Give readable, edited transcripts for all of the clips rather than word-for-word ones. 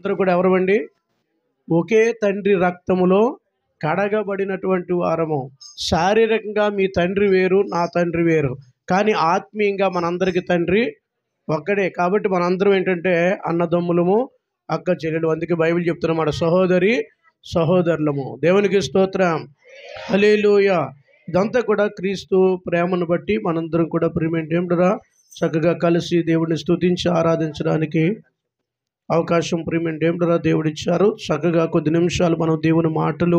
అందరూ కూడా ఎవరమండి? ఒకే తండ్రి రక్తములో కడగబడినటువంటి వారము. శారీరకంగా మీ తండ్రి వేరు, నా తండ్రి వేరు, కానీ ఆత్మీయంగా మనందరికీ తండ్రి ఒక్కడే. కాబట్టి మనందరం ఏంటంటే అన్నదమ్ములము, అక్క చెల్లెలు. అందుకే బైబిల్ చెప్తున్నమాట, సహోదరి సహోదరులము. దేవునికి స్తోత్రం, హల్లెలూయా. ఇదంతా కూడా క్రీస్తు ప్రేమను బట్టి మనందరం కూడా ప్రియమేంటరా చక్కగా కలిసి దేవుడిని స్తుతించి ఆరాధించడానికి అవకాశం ప్రియమేంటరా దేవుడిచ్చారు. చక్కగా కొద్ది నిమిషాలు మనం దేవుని మాటలు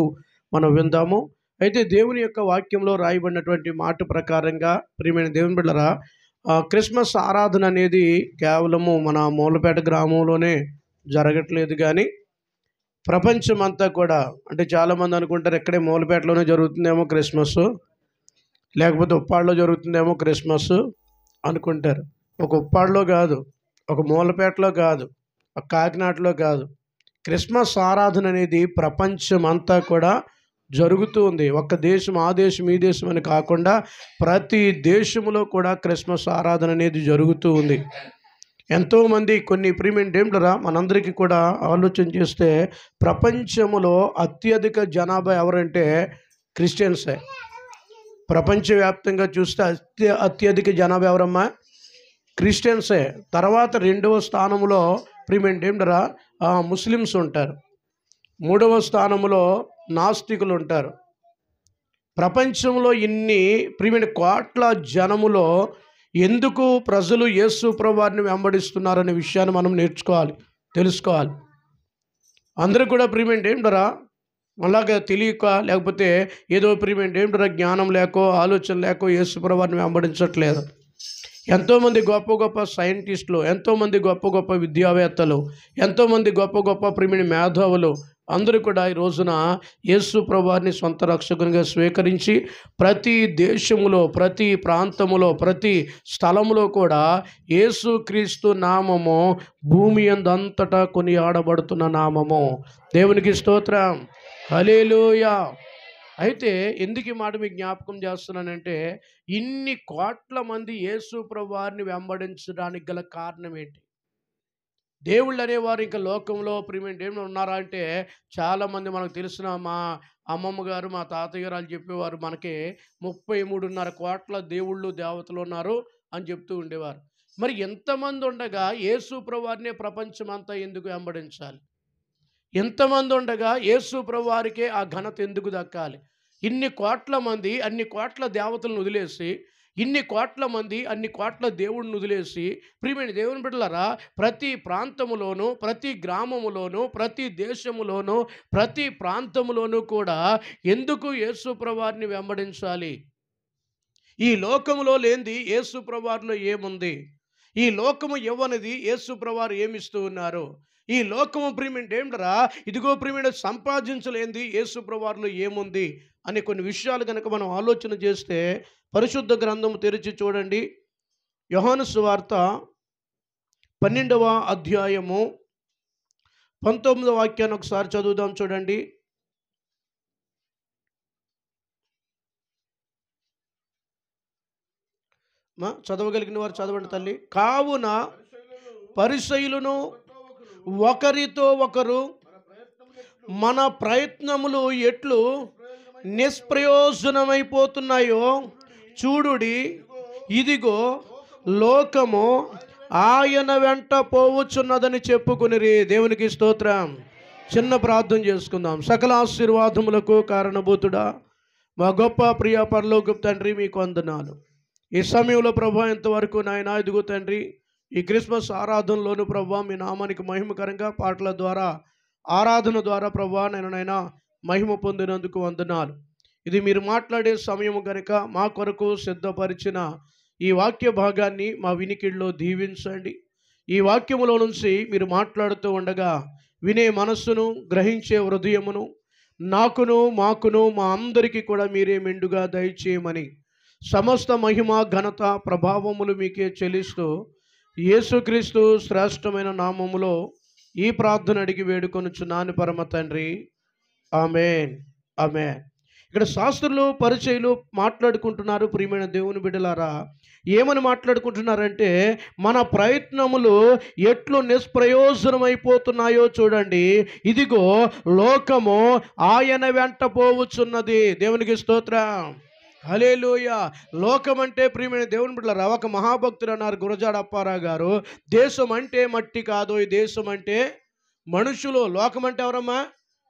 మనం విందాము. అయితే దేవుని యొక్క వాక్యంలో రాయబడినటువంటి మాట ప్రకారంగా ప్రియమైన దేవుని బిడ్డలారా, క్రిస్మస్ ఆరాధన అనేది కేవలము మన మూలపేట గ్రామంలోనే జరగట్లేదు, కానీ ప్రపంచమంతా కూడా, అంటే చాలామంది అనుకుంటారు ఇక్కడే మూలపేటలోనే జరుగుతుందేమో క్రిస్మస్, లేకపోతే ఉప్పాడలో జరుగుతుందేమో క్రిస్మస్ అనుకుంటారు. ఒక ఉప్పాడలో కాదు, ఒక మూలపేటలో కాదు, ఒక కాకినాడలో కాదు. క్రిస్మస్ ఆరాధన అనేది ప్రపంచమంతా కూడా జరుగుతూ ఉంది. ఒక్క దేశం, ఆ దేశం, ఈ దేశం అని కాకుండా ప్రతి దేశంలో కూడా క్రిస్మస్ ఆరాధన అనేది జరుగుతూ ఉంది. ఎంతోమంది కొన్ని ప్రియమేంటరా మనందరికీ కూడా ఆలోచన చేస్తే ప్రపంచంలో అత్యధిక జనాభా ఎవరంటే క్రిస్టియన్సే. ప్రపంచవ్యాప్తంగా చూస్తే అత్యధిక జనాభా ఎవరమ్మా? క్రిస్టియన్సే. తర్వాత రెండవ స్థానంలో ప్రియమేంటరా ముస్లిమ్స్ ఉంటారు. మూడవ స్థానంలో నాస్తికులు ఉంటారు. ప్రపంచంలో ఇన్ని ప్రియమైన కోట్ల జనములో ఎందుకు ప్రజలు యేసు ప్రభువారిని వెంబడిస్తున్నారనే విషయాన్ని మనం నేర్చుకోవాలి, తెలుసుకోవాలి. అందరూ కూడా ప్రియమేంటరా అలాగే తెలియక, లేకపోతే ఏదో ప్రియమేంటరా జ్ఞానం లేకో ఆలోచన లేకో యేసు ప్రభువారిని వెంబడించట్లేదు. ఎంతోమంది గొప్ప గొప్ప సైంటిస్టులు, ఎంతోమంది గొప్ప గొప్ప విద్యావేత్తలు, ఎంతోమంది గొప్ప గొప్ప ప్రియమైన మేధావులు అందరూ కూడా ఈ రోజున యేసు ప్రభువారిని సొంత రక్షకునిగా స్వీకరించి ప్రతి దేశములో, ప్రతి ప్రాంతములో, ప్రతి స్థలములో కూడా యేసుక్రీస్తు నామము భూమి అందంతటా కొనియాడబడుతున్న నామము. దేవునికి స్తోత్రం, హల్లెలూయా. అయితే ఎందుకు ఈ మాట మీకు జ్ఞాపకం చేస్తున్నానంటే, ఇన్ని కోట్ల మంది యేసు ప్రభువారిని వెంబడించడానికి గల కారణం ఏంటి? దేవుళ్ళు అనేవారు ఇంకా లోకంలో ప్రియమైన ఏమి ఉన్నారా అంటే, చాలామంది మనకు తెలిసిన మా అమ్మమ్మ గారు, మా తాతయ్య గారు వాళ్ళు చెప్పేవారు, మనకి 33.5 కోట్ల దేవుళ్ళు దేవతలు ఉన్నారు అని చెప్తూ ఉండేవారు. మరి ఎంతమంది ఉండగా యేసు ప్రభువారినే ప్రపంచమంతా ఎందుకు వెంబడించాలి? ఎంతమంది ఉండగా యేసు ప్రభువారికే ఆ ఘనత ఎందుకు దక్కాలి? ఇన్ని కోట్ల మంది అన్ని కోట్ల దేవతలను వదిలేసి, ఇన్ని కోట్ల మంది అన్ని కోట్ల దేవుడిని వదిలేసి, ప్రియమైన దేవుని బిడ్డలారా, ప్రతి ప్రాంతములోనూ, ప్రతి గ్రామములోనూ, ప్రతి దేశములోనూ, ప్రతి ప్రాంతములోనూ కూడా ఎందుకు యేసు ప్రభువారిని వెంబడించాలి? ఈ లోకములో లేనిది యేసు ప్రభువారిలో ఏముంది? ఈ లోకము ఇవ్వనిది యేసు ప్రభువారు ఏమిస్తూ ఉన్నారు? ఈ లోకము ప్రియమైన ఏంటరా, ఇదిగో ప్రియమైన సంపాదించలేనిది యేసు ప్రభువారిలో ఏముంది అనే కొన్ని విషయాలు కనుక మనం ఆలోచన చేస్తే, పరిశుద్ధ గ్రంథం తెరిచి చూడండి. యోహాను సువార్త 12వ అధ్యాయము 19వ వాక్యాన్ని ఒకసారి చదువుదాం చూడండి. చదవగలిగిన వారు చదవండి తల్లి. కావున పరిసయ్యులను ఒకరితో ఒకరు మన ప్రయత్నములు ఎట్లు నిష్ప్రయోజనమైపోతున్నాయో చూడుడి, ఇదిగో లోకము ఆయన వెంట పోవచ్చున్నదని చెప్పుకునిరి. దేవునికి స్తోత్రం. చిన్న ప్రార్థన చేసుకుందాం. సకల ఆశీర్వాదములకు కారణభూతుడా, మా గొప్ప ప్రియ పరలోకపు తండ్రి, మీకు వందనాలు. ఈ సమయంలో ప్రభా, ఇంతవరకు నాయన ఇదిగో తండ్రి, ఈ క్రిస్మస్ ఆరాధనలోను ప్రభా మీ నామానికి మహిమకరంగా పాటల ద్వారా, ఆరాధన ద్వారా ప్రభా నేనైనా మహిమ పొందినందుకు వందనాలు. ఇది మీరు మాట్లాడే సమయము కనుక మా కొరకు సిద్ధపరిచిన ఈ వాక్య భాగాన్ని మా వినికిడిలో దీవించండి. ఈ వాక్యములో నుంచి మీరు మాట్లాడుతూ ఉండగా వినే మనస్సును, గ్రహించే హృదయమును నాకును, మాకును, మా అందరికీ కూడా మీరే మెండుగా దయచేయమని సమస్త మహిమ, ఘనత, ప్రభావములు మీకే చెల్లిస్తూ యేసుక్రీస్తు శ్రేష్టమైన నామములో ఈ ప్రార్థన అడిగి వేడుకొనుచున్నాను పరమ తండ్రి. ఆమేన్, ఆమేన్. ఇక్కడ శాస్త్రులు పరిచయులు మాట్లాడుకుంటున్నారు. ప్రియమైన దేవుని బిడ్డలారా, ఏమని మాట్లాడుకుంటున్నారంటే మన ప్రయత్నములు ఎట్లు నిష్ప్రయోజనమైపోతున్నాయో చూడండి. ఇదిగో లోకము ఆయన వెంట పోవుచున్నది. దేవునికి స్తోత్రం. హల్లెలూయా. లోకం అంటే ప్రియమైన దేవుని బిడ్డలారా, ఒక మహాభక్తుడు అన్నారు గురజాడ అప్పారావు గారు, దేశం అంటే మట్టి కాదు, ఈ దేశం అంటే మనుషులు. లోకం అంటే ఎవరమ్మా?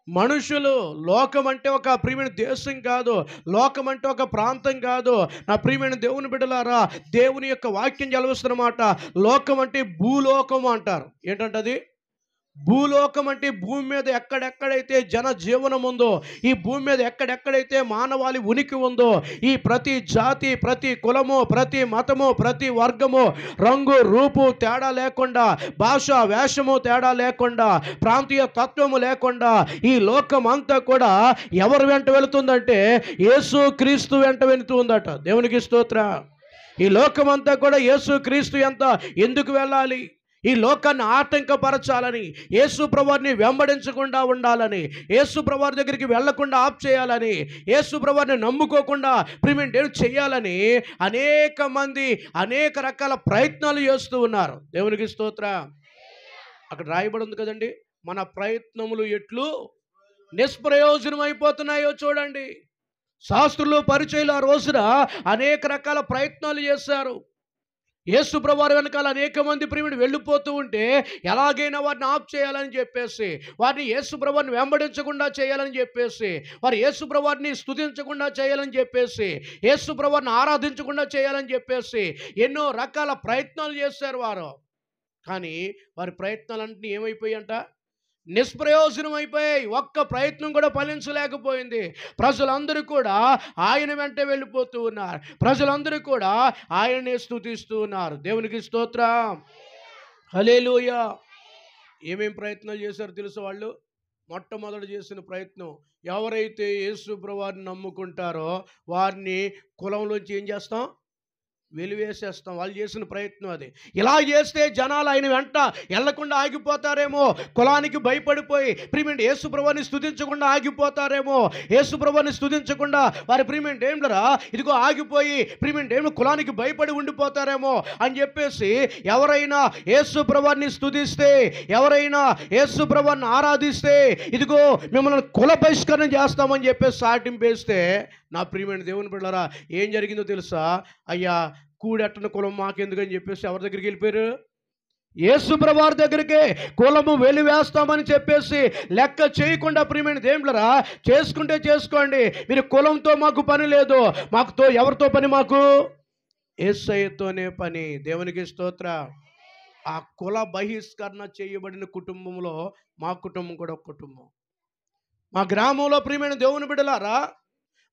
మనుషులు. లోకం అంటే ఒక ప్రియమైన దేశం కాదు, లోకం అంటే ఒక ప్రాంతం కాదు. నా ప్రియమైన దేవుని బిడ్డలారా, దేవుని యొక్క వాక్యం చదివిస్తున్నమాట. లోకం అంటే భూలోకం అంటారు. ఏంటంటది? భూలోకం అంటే భూమి మీద ఎక్కడెక్కడైతే జన జీవనం ఉందో, ఈ భూమి మీద ఎక్కడెక్కడైతే మానవాళి ఉనికి ఉందో, ఈ ప్రతి జాతి, ప్రతి కులము, ప్రతి మతము, ప్రతి వర్గము, రంగు రూపు తేడా లేకుండా, భాష వేషము తేడా లేకుండా, ప్రాంతీయ తత్వము లేకుండా ఈ లోకం అంతా కూడా ఎవరు వెంట వెళుతుందంటే యేసు క్రీస్తు వెంట వెళుతూ ఉందట. దేవునికి స్తోత్రం. ఈ లోకం అంతా కూడా యేసు క్రీస్తు ఎందుకు వెళ్ళాలి? ఈ లోకాన్ని ఆటంకపరచాలని, యేసు ప్రభువుని వెంబడించకుండా ఉండాలని, యేసు ప్రభువు దగ్గరికి వెళ్లకుండా ఆప్ చేయాలని, యేసు ప్రభువుని నమ్ముకోకుండా ప్రిమెంట్ చేయాలని అనేక మంది అనేక రకాల ప్రయత్నాలు చేస్తూ ఉన్నారు. దేవునికి స్తోత్రం. అక్కడ రాయబడి ఉంది కదండి, మన ప్రయత్నములు ఎట్లు నిష్ప్రయోజనం అయిపోతున్నాయో చూడండి. శాస్త్రులు పరిచయులు ఆ రోజున అనేక రకాల ప్రయత్నాలు చేశారు. యేసు ప్రభువారి వెనకాల అనేక మంది ప్రియుడు వెళ్ళిపోతూ ఉంటే ఎలాగైనా వారిని ఆప్ చేయాలని చెప్పేసి, వారిని యేసు ప్రభువారిని వెంబడించకుండా చేయాలని చెప్పేసి, వారు యేసు ప్రభువారిని స్తుతించకుండా చేయాలని చెప్పేసి, యేసు ప్రభువారిని ఆరాధించకుండా చేయాలని చెప్పేసి ఎన్నో రకాల ప్రయత్నాలు చేశారు వారు. కానీ వారి ప్రయత్నాలన్నీ ఏమైపోయాయంట? నిష్ప్రయోజనం అయిపోయాయి. ఒక్క ప్రయత్నం కూడా ఫలించలేకపోయింది. ప్రజలందరూ కూడా ఆయన వెంట వెళ్ళిపోతూ ఉన్నారు. ప్రజలందరూ కూడా ఆయననే స్తుతిస్తూ ఉన్నారు. దేవునికి స్తోత్రం. హల్లెలూయా. ఏమేం ప్రయత్నాలు చేశారు తెలుసు వాళ్ళు? మొట్టమొదటి చేసిన ప్రయత్నం, ఎవరైతే యేసు ప్రభువుని నమ్ముకుంటారో వారిని కులంలోంచి ఏం చేస్తాం? వెలివేసేస్తాం. వాళ్ళు చేసిన ప్రయత్నం అది. ఇలా చేస్తే జనాలు ఆయన వెంట వెళ్లకుండా ఆగిపోతారేమో, కులానికి భయపడిపోయి ప్రియమైన యేసు ప్రభువుని స్తుతించకుండా ఆగిపోతారేమో, యేసు ప్రభువుని స్తుతించకుండా వారి ప్రియమైన ఏంటరా ఇదిగో ఆగిపోయి ప్రియమైన కులానికి భయపడి ఉండిపోతారేమో అని చెప్పేసి ఎవరైనా యేసు ప్రభువుని స్తుతిస్తే, ఎవరైనా యేసు ప్రభువుని ఆరాధిస్తే ఇదిగో మిమ్మల్ని కుల బహిష్కరణ చేస్తామని చెప్పేసి సాటింపేస్తే, నా ప్రియమైన దేవుని బిడ్డలారా, ఏం జరిగిందో తెలుసా? అయ్యా కూడెట్టని కులం మాకెందుకని చెప్పేసి ఎవరి దగ్గరికి వెళ్ళిపోయారు? యేసు ప్రభువారి దగ్గరికే. కులము వెలివేస్తామని చెప్పేసి లెక్క చేయకుండా ప్రియమైన దేవుళ్ళరా, చేసుకుంటే చేసుకోండి, మీరు కులంతో మాకు పని లేదు, మాకుతో ఎవరితో పని? మాకు యేసయ్యతోనే పని. దేవునికి స్తోత్రం. ఆ కుల బహిష్కరణ చేయబడిన కుటుంబంలో మా కుటుంబం కూడా ఒక కుటుంబం. మా గ్రామంలో ప్రియమైన దేవుని బిడ్డలారా,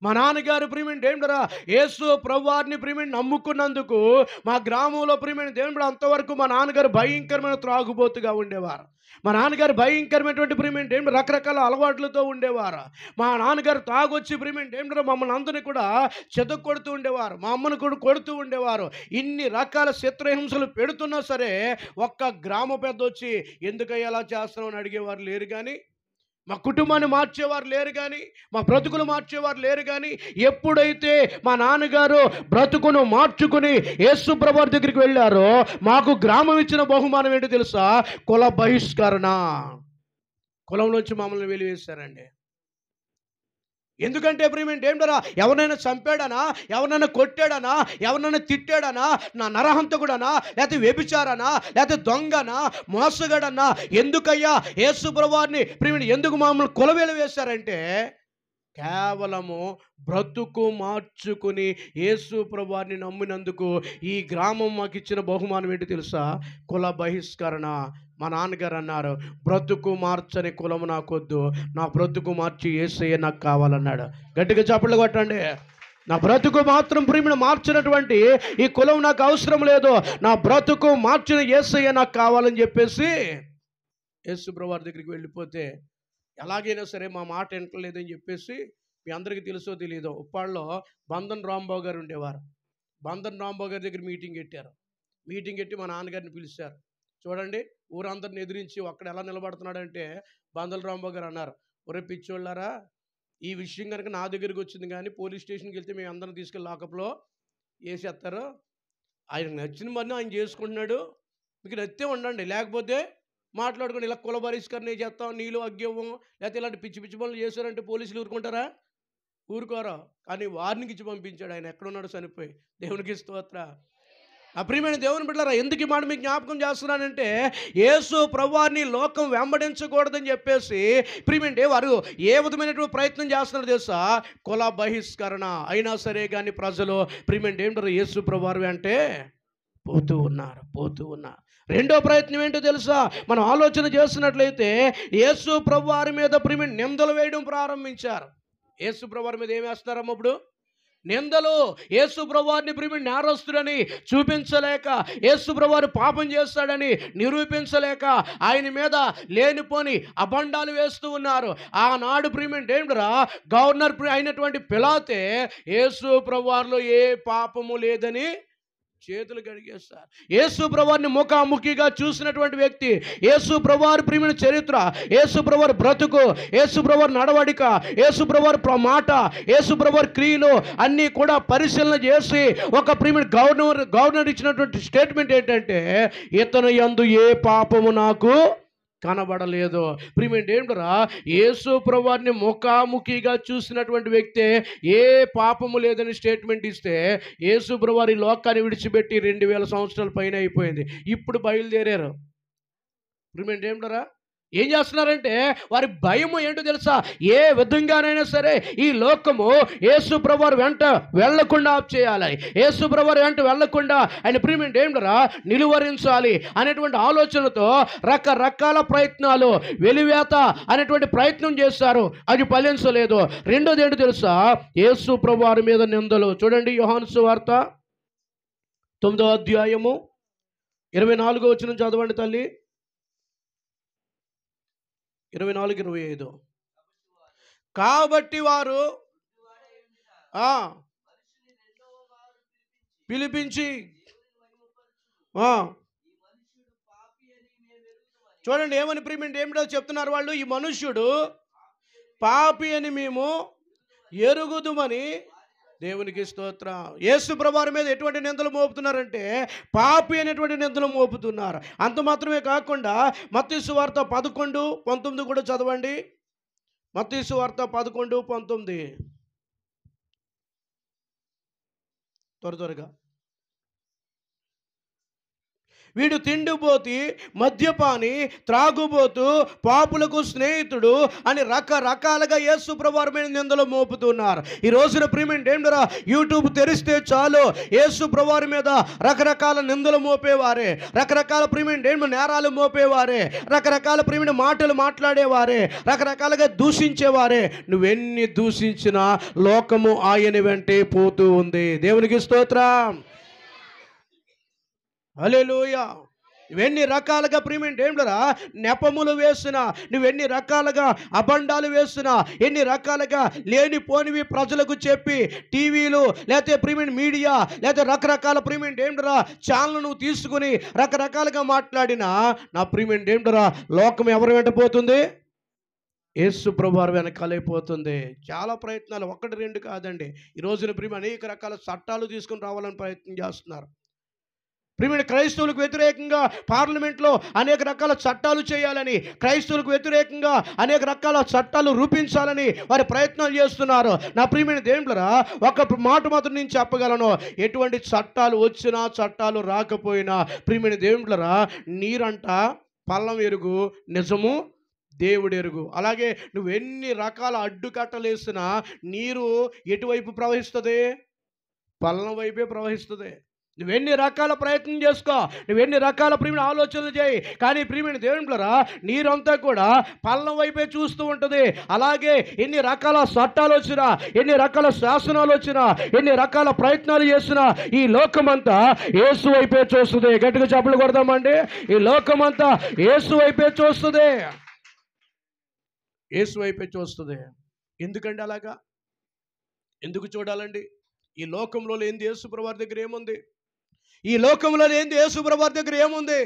మా నాన్నగారు ప్రియమైన ఏంటరా యేసు ప్రభువారిని ప్రియమైన నమ్ముకున్నందుకు మా గ్రామంలో ప్రియమైన దేవుడు అంతవరకు మా నాన్నగారు భయంకరమైన త్రాగుబోతుగా ఉండేవారు. మా నాన్నగారు భయంకరమైనటువంటి ప్రియమైన ఏంటి రకరకాల అలవాట్లతో ఉండేవారు. మా నాన్నగారు తాగొచ్చి ప్రియమైన ఏంటో మమ్మల్ని అందరినీ కూడా చెదకు కొడుతూ ఉండేవారు, మా అమ్మను కూడా కొడుతూ ఉండేవారు. ఇన్ని రకాల చిత్రహింసలు పెడుతున్నా సరే ఒక్క గ్రామ పెద్ద వచ్చి ఎందుకయ్యా అలా చేస్తున్నామని అడిగేవారు లేరు. కానీ మా కుటుంబాన్ని మార్చేవారు లేరు, కానీ మా బ్రతుకులు మార్చేవారు లేరు. కానీ ఎప్పుడైతే మా నాన్నగారు బ్రతుకును మార్చుకుని యేసు ప్రభువారి దగ్గరికి వెళ్ళారో మాకు గ్రామం ఇచ్చిన బహుమానం ఏంటో తెలుసా? కుల బహిష్కరణ. కులంలోంచి మమ్మల్ని వెలివేశారండి. ఎందుకంటే ప్రియమైన ఏంటరా, ఎవరినైనా చంపాడనా, ఎవరినైనా కొట్టాడనా, ఎవరినైనా తిట్టాడనా, నా నరహంతకుడనా, లేకపోతే వ్యభిచారనా, లేకపోతే దొంగనా, మోసగాడన్నా, ఎందుకయ్యా యేసు ప్రభువారిని ప్రియమైన ఎందుకు మమ్మల్ని కులవేలు వేశారంటే కేవలము బ్రతుకు మార్చుకుని యేసు ప్రభువారిని నమ్మినందుకు ఈ గ్రామం మాకు ఇచ్చిన బహుమానం ఏంటి తెలుసా? కుల బహిష్కరణ. మా నాన్నగారు అన్నారు, బ్రతుకు మార్చని కులము నాకొద్దు, నా బ్రతుకు మార్చి యేసయ్య నాకు కావాలన్నాడు. గట్టిగా చప్పట్లు కొట్టండి. నా బ్రతుకు మాత్రం ప్రియమైన మార్చినటువంటి ఈ కులం నాకు అవసరం లేదు, నా బ్రతుకు మార్చిన యేసయ్య నాకు కావాలని చెప్పేసి యేసు ప్రభువారి దగ్గరికి వెళ్ళిపోతే ఎలాగైనా సరే మా మాట వింటలేదని చెప్పేసి, మీ అందరికీ తెలుసో తెలియదో, ఉప్పాళ్ళలో బంధన్ రాంబాబు గారు ఉండేవారు. బంధన్ రాంబాబు గారి దగ్గర మీటింగ్ పెట్టారు. మీటింగ్ పెట్టి మా నాన్నగారిని పిలిచారు. చూడండి, ఊరందరిని ఎదిరించి ఒక్కడ ఎలా నిలబడుతున్నాడంటే బంధన్ రాంబాబు గారు అన్నారు, ఒరే పిచ్చోళ్ళారా, ఈ విషయం కనుక నా దగ్గరికి వచ్చింది కానీ పోలీస్ స్టేషన్కి వెళ్తే మేము అందరం తీసుకెళ్ళి లాకప్లో వేసేస్తారు. ఆయనకు నచ్చిన పని ఆయన చేసుకుంటున్నాడు, మీకు నచ్చితే ఉండండి, లేకపోతే మాట్లాడుకొని ఇలా కుల బహిష్కరణ చేస్తాం, నీళ్ళు అగ్గేవం, లేకపోతే ఇలాంటి పిచ్చి పిచ్చి పనులు చేశారంటే పోలీసులు ఊరుకుంటారా? ఊరుకోరా. కానీ వార్నింగ్ ఇచ్చి పంపించాడు. ఆయన ఎక్కడున్నాడు? చనిపోయి. దేవునికి స్తోత్రం. ప్రియమైన దేవుని బిడ్డలారా, ఎందుకు ఈ మాట మీకు జ్ఞాపకం చేస్తున్నానంటే, యేసు ప్రభువారిని లోకం వెంబడించకూడదని చెప్పేసి ప్రియమంటే వారు ఏ విధమైనటువంటి ప్రయత్నం చేస్తున్నారు తెలుసా? కుల బహిష్కరణ. అయినా సరే కానీ ప్రజలు ప్రియమంటే ఏమిటారు? యేసు ప్రభువారు అంటే పోతూ ఉన్నారు. రెండో ప్రయత్నం ఏంటో తెలుసా? మనం ఆలోచన చేస్తున్నట్లయితే యేసు ప్రభువారి మీద ప్రియమైన నిందలు వేయడం ప్రారంభించారు. యేసు ప్రభువారి మీద ఏం వేస్తున్నారమ్మ ఇప్పుడు? నిందలు. యేసు ప్రభువారిని ప్రియమైన నేరస్తుడని చూపించలేక, యేసు ప్రభువారు పాపం చేస్తాడని నిరూపించలేక ఆయన మీద లేనిపోని అబండాలు వేస్తూ ఉన్నారు. ఆనాడు ప్రియమైన ఏంటరా? గవర్నర్ అయినటువంటి పిలాతే యేసు ప్రభువారిలో ఏ పాపము లేదని చేతులు కడిగేస్తారు. యేసు ప్రభువారిని ముఖాముఖిగా చూసినటువంటి వ్యక్తి, యేసు ప్రభువారి ప్రియమైన చరిత్ర, యేసు ప్రభువారి బ్రతుకు, యేసు ప్రభువారి నడవడిక, యేసు ప్రభువారి మాట, యేసు ప్రభువారి క్రియలు అన్నీ కూడా పరిశీలన చేసి ఒక ప్రియమైన గవర్నర్ ఇచ్చినటువంటి స్టేట్మెంట్ ఏంటంటే, ఇతను యందు ఏ పాపము నాకు కనబడలేదు. ప్రియమైన ఏంటరా? యేసు ప్రభువారిని ముఖాముఖిగా చూసినటువంటి వ్యక్తే ఏ పాపము లేదని స్టేట్మెంట్ ఇస్తే, యేసు ప్రభువారి లోకాన్ని విడిచిపెట్టి 2000 సంవత్సరాల పైన అయిపోయింది. ఇప్పుడు బయలుదేరారు. ప్రియమైన ఏంటరా? ఏం చేస్తున్నారంటే వారి భయము ఏంటో తెలుసా? ఏ విధంగానైనా సరే ఈ లోకము యేసు ప్రభువారి వెంట వెళ్లకుండా ఆప్ చేయాలి, యేసు ప్రభువారి వెంట వెళ్లకుండా ఆయన ప్రియమైన ఏంటరా నిలువరించాలి అనేటువంటి ఆలోచనతో రకరకాల ప్రయత్నాలు, వెలివేత అనేటువంటి ప్రయత్నం చేశారు. అది ఫలించలేదు. రెండోది ఏంటో తెలుసా? యేసు ప్రభువారి మీద నిందలు. చూడండి, యోహాను సువార్త 9వ అధ్యాయము 24వ వచనం చదవండి తల్లి. 24-25. కాబట్టి వారు పిలిపించి చూడండి ఏమని ప్రియమైన ఏమిటో చెప్తున్నారు వాళ్ళు. ఈ మనుష్యుడు పాపి అని మేము ఎరుగుదుమని. దేవునికి స్తోత్రం. యేసు ప్రభువారి మీద ఎటువంటి నిందలు మోపుతున్నారంటే పాపి అనేటువంటి నిందలు మోపుతున్నారు. అంత మాత్రమే కాకుండా మత్తయి సువార్త 11:19 కూడా చదవండి. మత్తయి సువార్త 11:19 త్వరగా. వీడు తిండిపోతి, మద్యపాని, త్రాగుబోతు, పాపులకు స్నేహితుడు అని రకరకాలుగా యేసు ప్రభువారి మీద నిందలు మోపుతున్నారు. ఈ రోజున ప్రియమైన ఏంటరా? యూట్యూబ్ తెరిస్తే చాలు యేసు ప్రభువారి మీద రకరకాల నిందలు మోపేవారే, రకరకాల ప్రియమైన నేరాలు మోపేవారే, రకరకాల ప్రియమైన మాటలు మాట్లాడేవారే, రకరకాలుగా దూషించేవారే. నువ్వెన్ని దూషించినా లోకము ఆయన వెంటే పోతూ ఉంది. దేవునికి స్తోత్రం. హల్లెలూయా. నువ్వెన్ని రకాలుగా ప్రియమైన ఏంటరా నెపములు వేసినా, నువ్వెన్ని రకాలుగా అబండాలు వేసినా, ఎన్ని రకాలుగా లేనిపోనివి ప్రజలకు చెప్పి టీవీలు లేకపోతే ప్రియమైన మీడియా లేకపోతే రకరకాల ప్రియమైన ఏంటరా ఛానల్ నువ్వు తీసుకుని రకరకాలుగా మాట్లాడినా నా ప్రియమైన ఏంటరా లోకం ఎవరు వెంట పోతుంది? యేసు ప్రభువారు వెనకాలైపోతుంది. చాలా ప్రయత్నాలు, 1-2 కాదండి. ఈ రోజున ప్రియమైన అనేక రకాల చట్టాలు తీసుకుని రావాలని ప్రయత్నం చేస్తున్నారు. ప్రియమైన క్రైస్తవులకు వ్యతిరేకంగా పార్లమెంట్లో అనేక రకాల చట్టాలు చేయాలని, క్రైస్తవులకు వ్యతిరేకంగా అనేక రకాల చట్టాలు రూపించాలని వారి ప్రయత్నాలు చేస్తున్నారు. నా ప్రియమైన దేవుళ్ళరా, ఒక మాట మాత్రం నేను చెప్పగలను, ఎటువంటి చట్టాలు వచ్చినా చట్టాలు రాకపోయినా ప్రియమైన దేవుళ్ళరా, నీరంట పల్లం ఎరుగు, నిజము దేవుడు ఎరుగు. అలాగే నువ్వు ఎన్ని రకాల అడ్డుకట్టలు వేసినా నీరు ఎటువైపు ప్రవహిస్తుంది? పల్లం వైపే ప్రవహిస్తుంది. నువ్వెన్ని రకాల ప్రయత్నం చేసుకో, నువ్వెన్ని రకాల ప్రియమైన ఆలోచనలు చేయి, కానీ ప్రియమైన దేవుళ్ళరా నీరంతా కూడా పల్లం వైపే చూస్తూ ఉంటుంది. అలాగే ఎన్ని రకాల చట్టాలు వచ్చినా, ఎన్ని రకాల శాసనాలు వచ్చినా, ఎన్ని రకాల ప్రయత్నాలు చేసినా ఈ లోకమంతా యేసు వైపే చూస్తుంది. గట్టిగా చప్పట్లు కొడదామండి. ఈ లోకమంతా యేసు వైపే చూస్తుంది, యేసు వైపే చూస్తుంది. ఎందుకండి అలాగా? ఎందుకు చూడాలండి? ఈ లోకంలో లేనిది యేసు ప్రభువారి దగ్గర ఏముంది? ఈ లోకంలో లేనిది యేసు ప్రభువారి దగ్గర ఏముంది?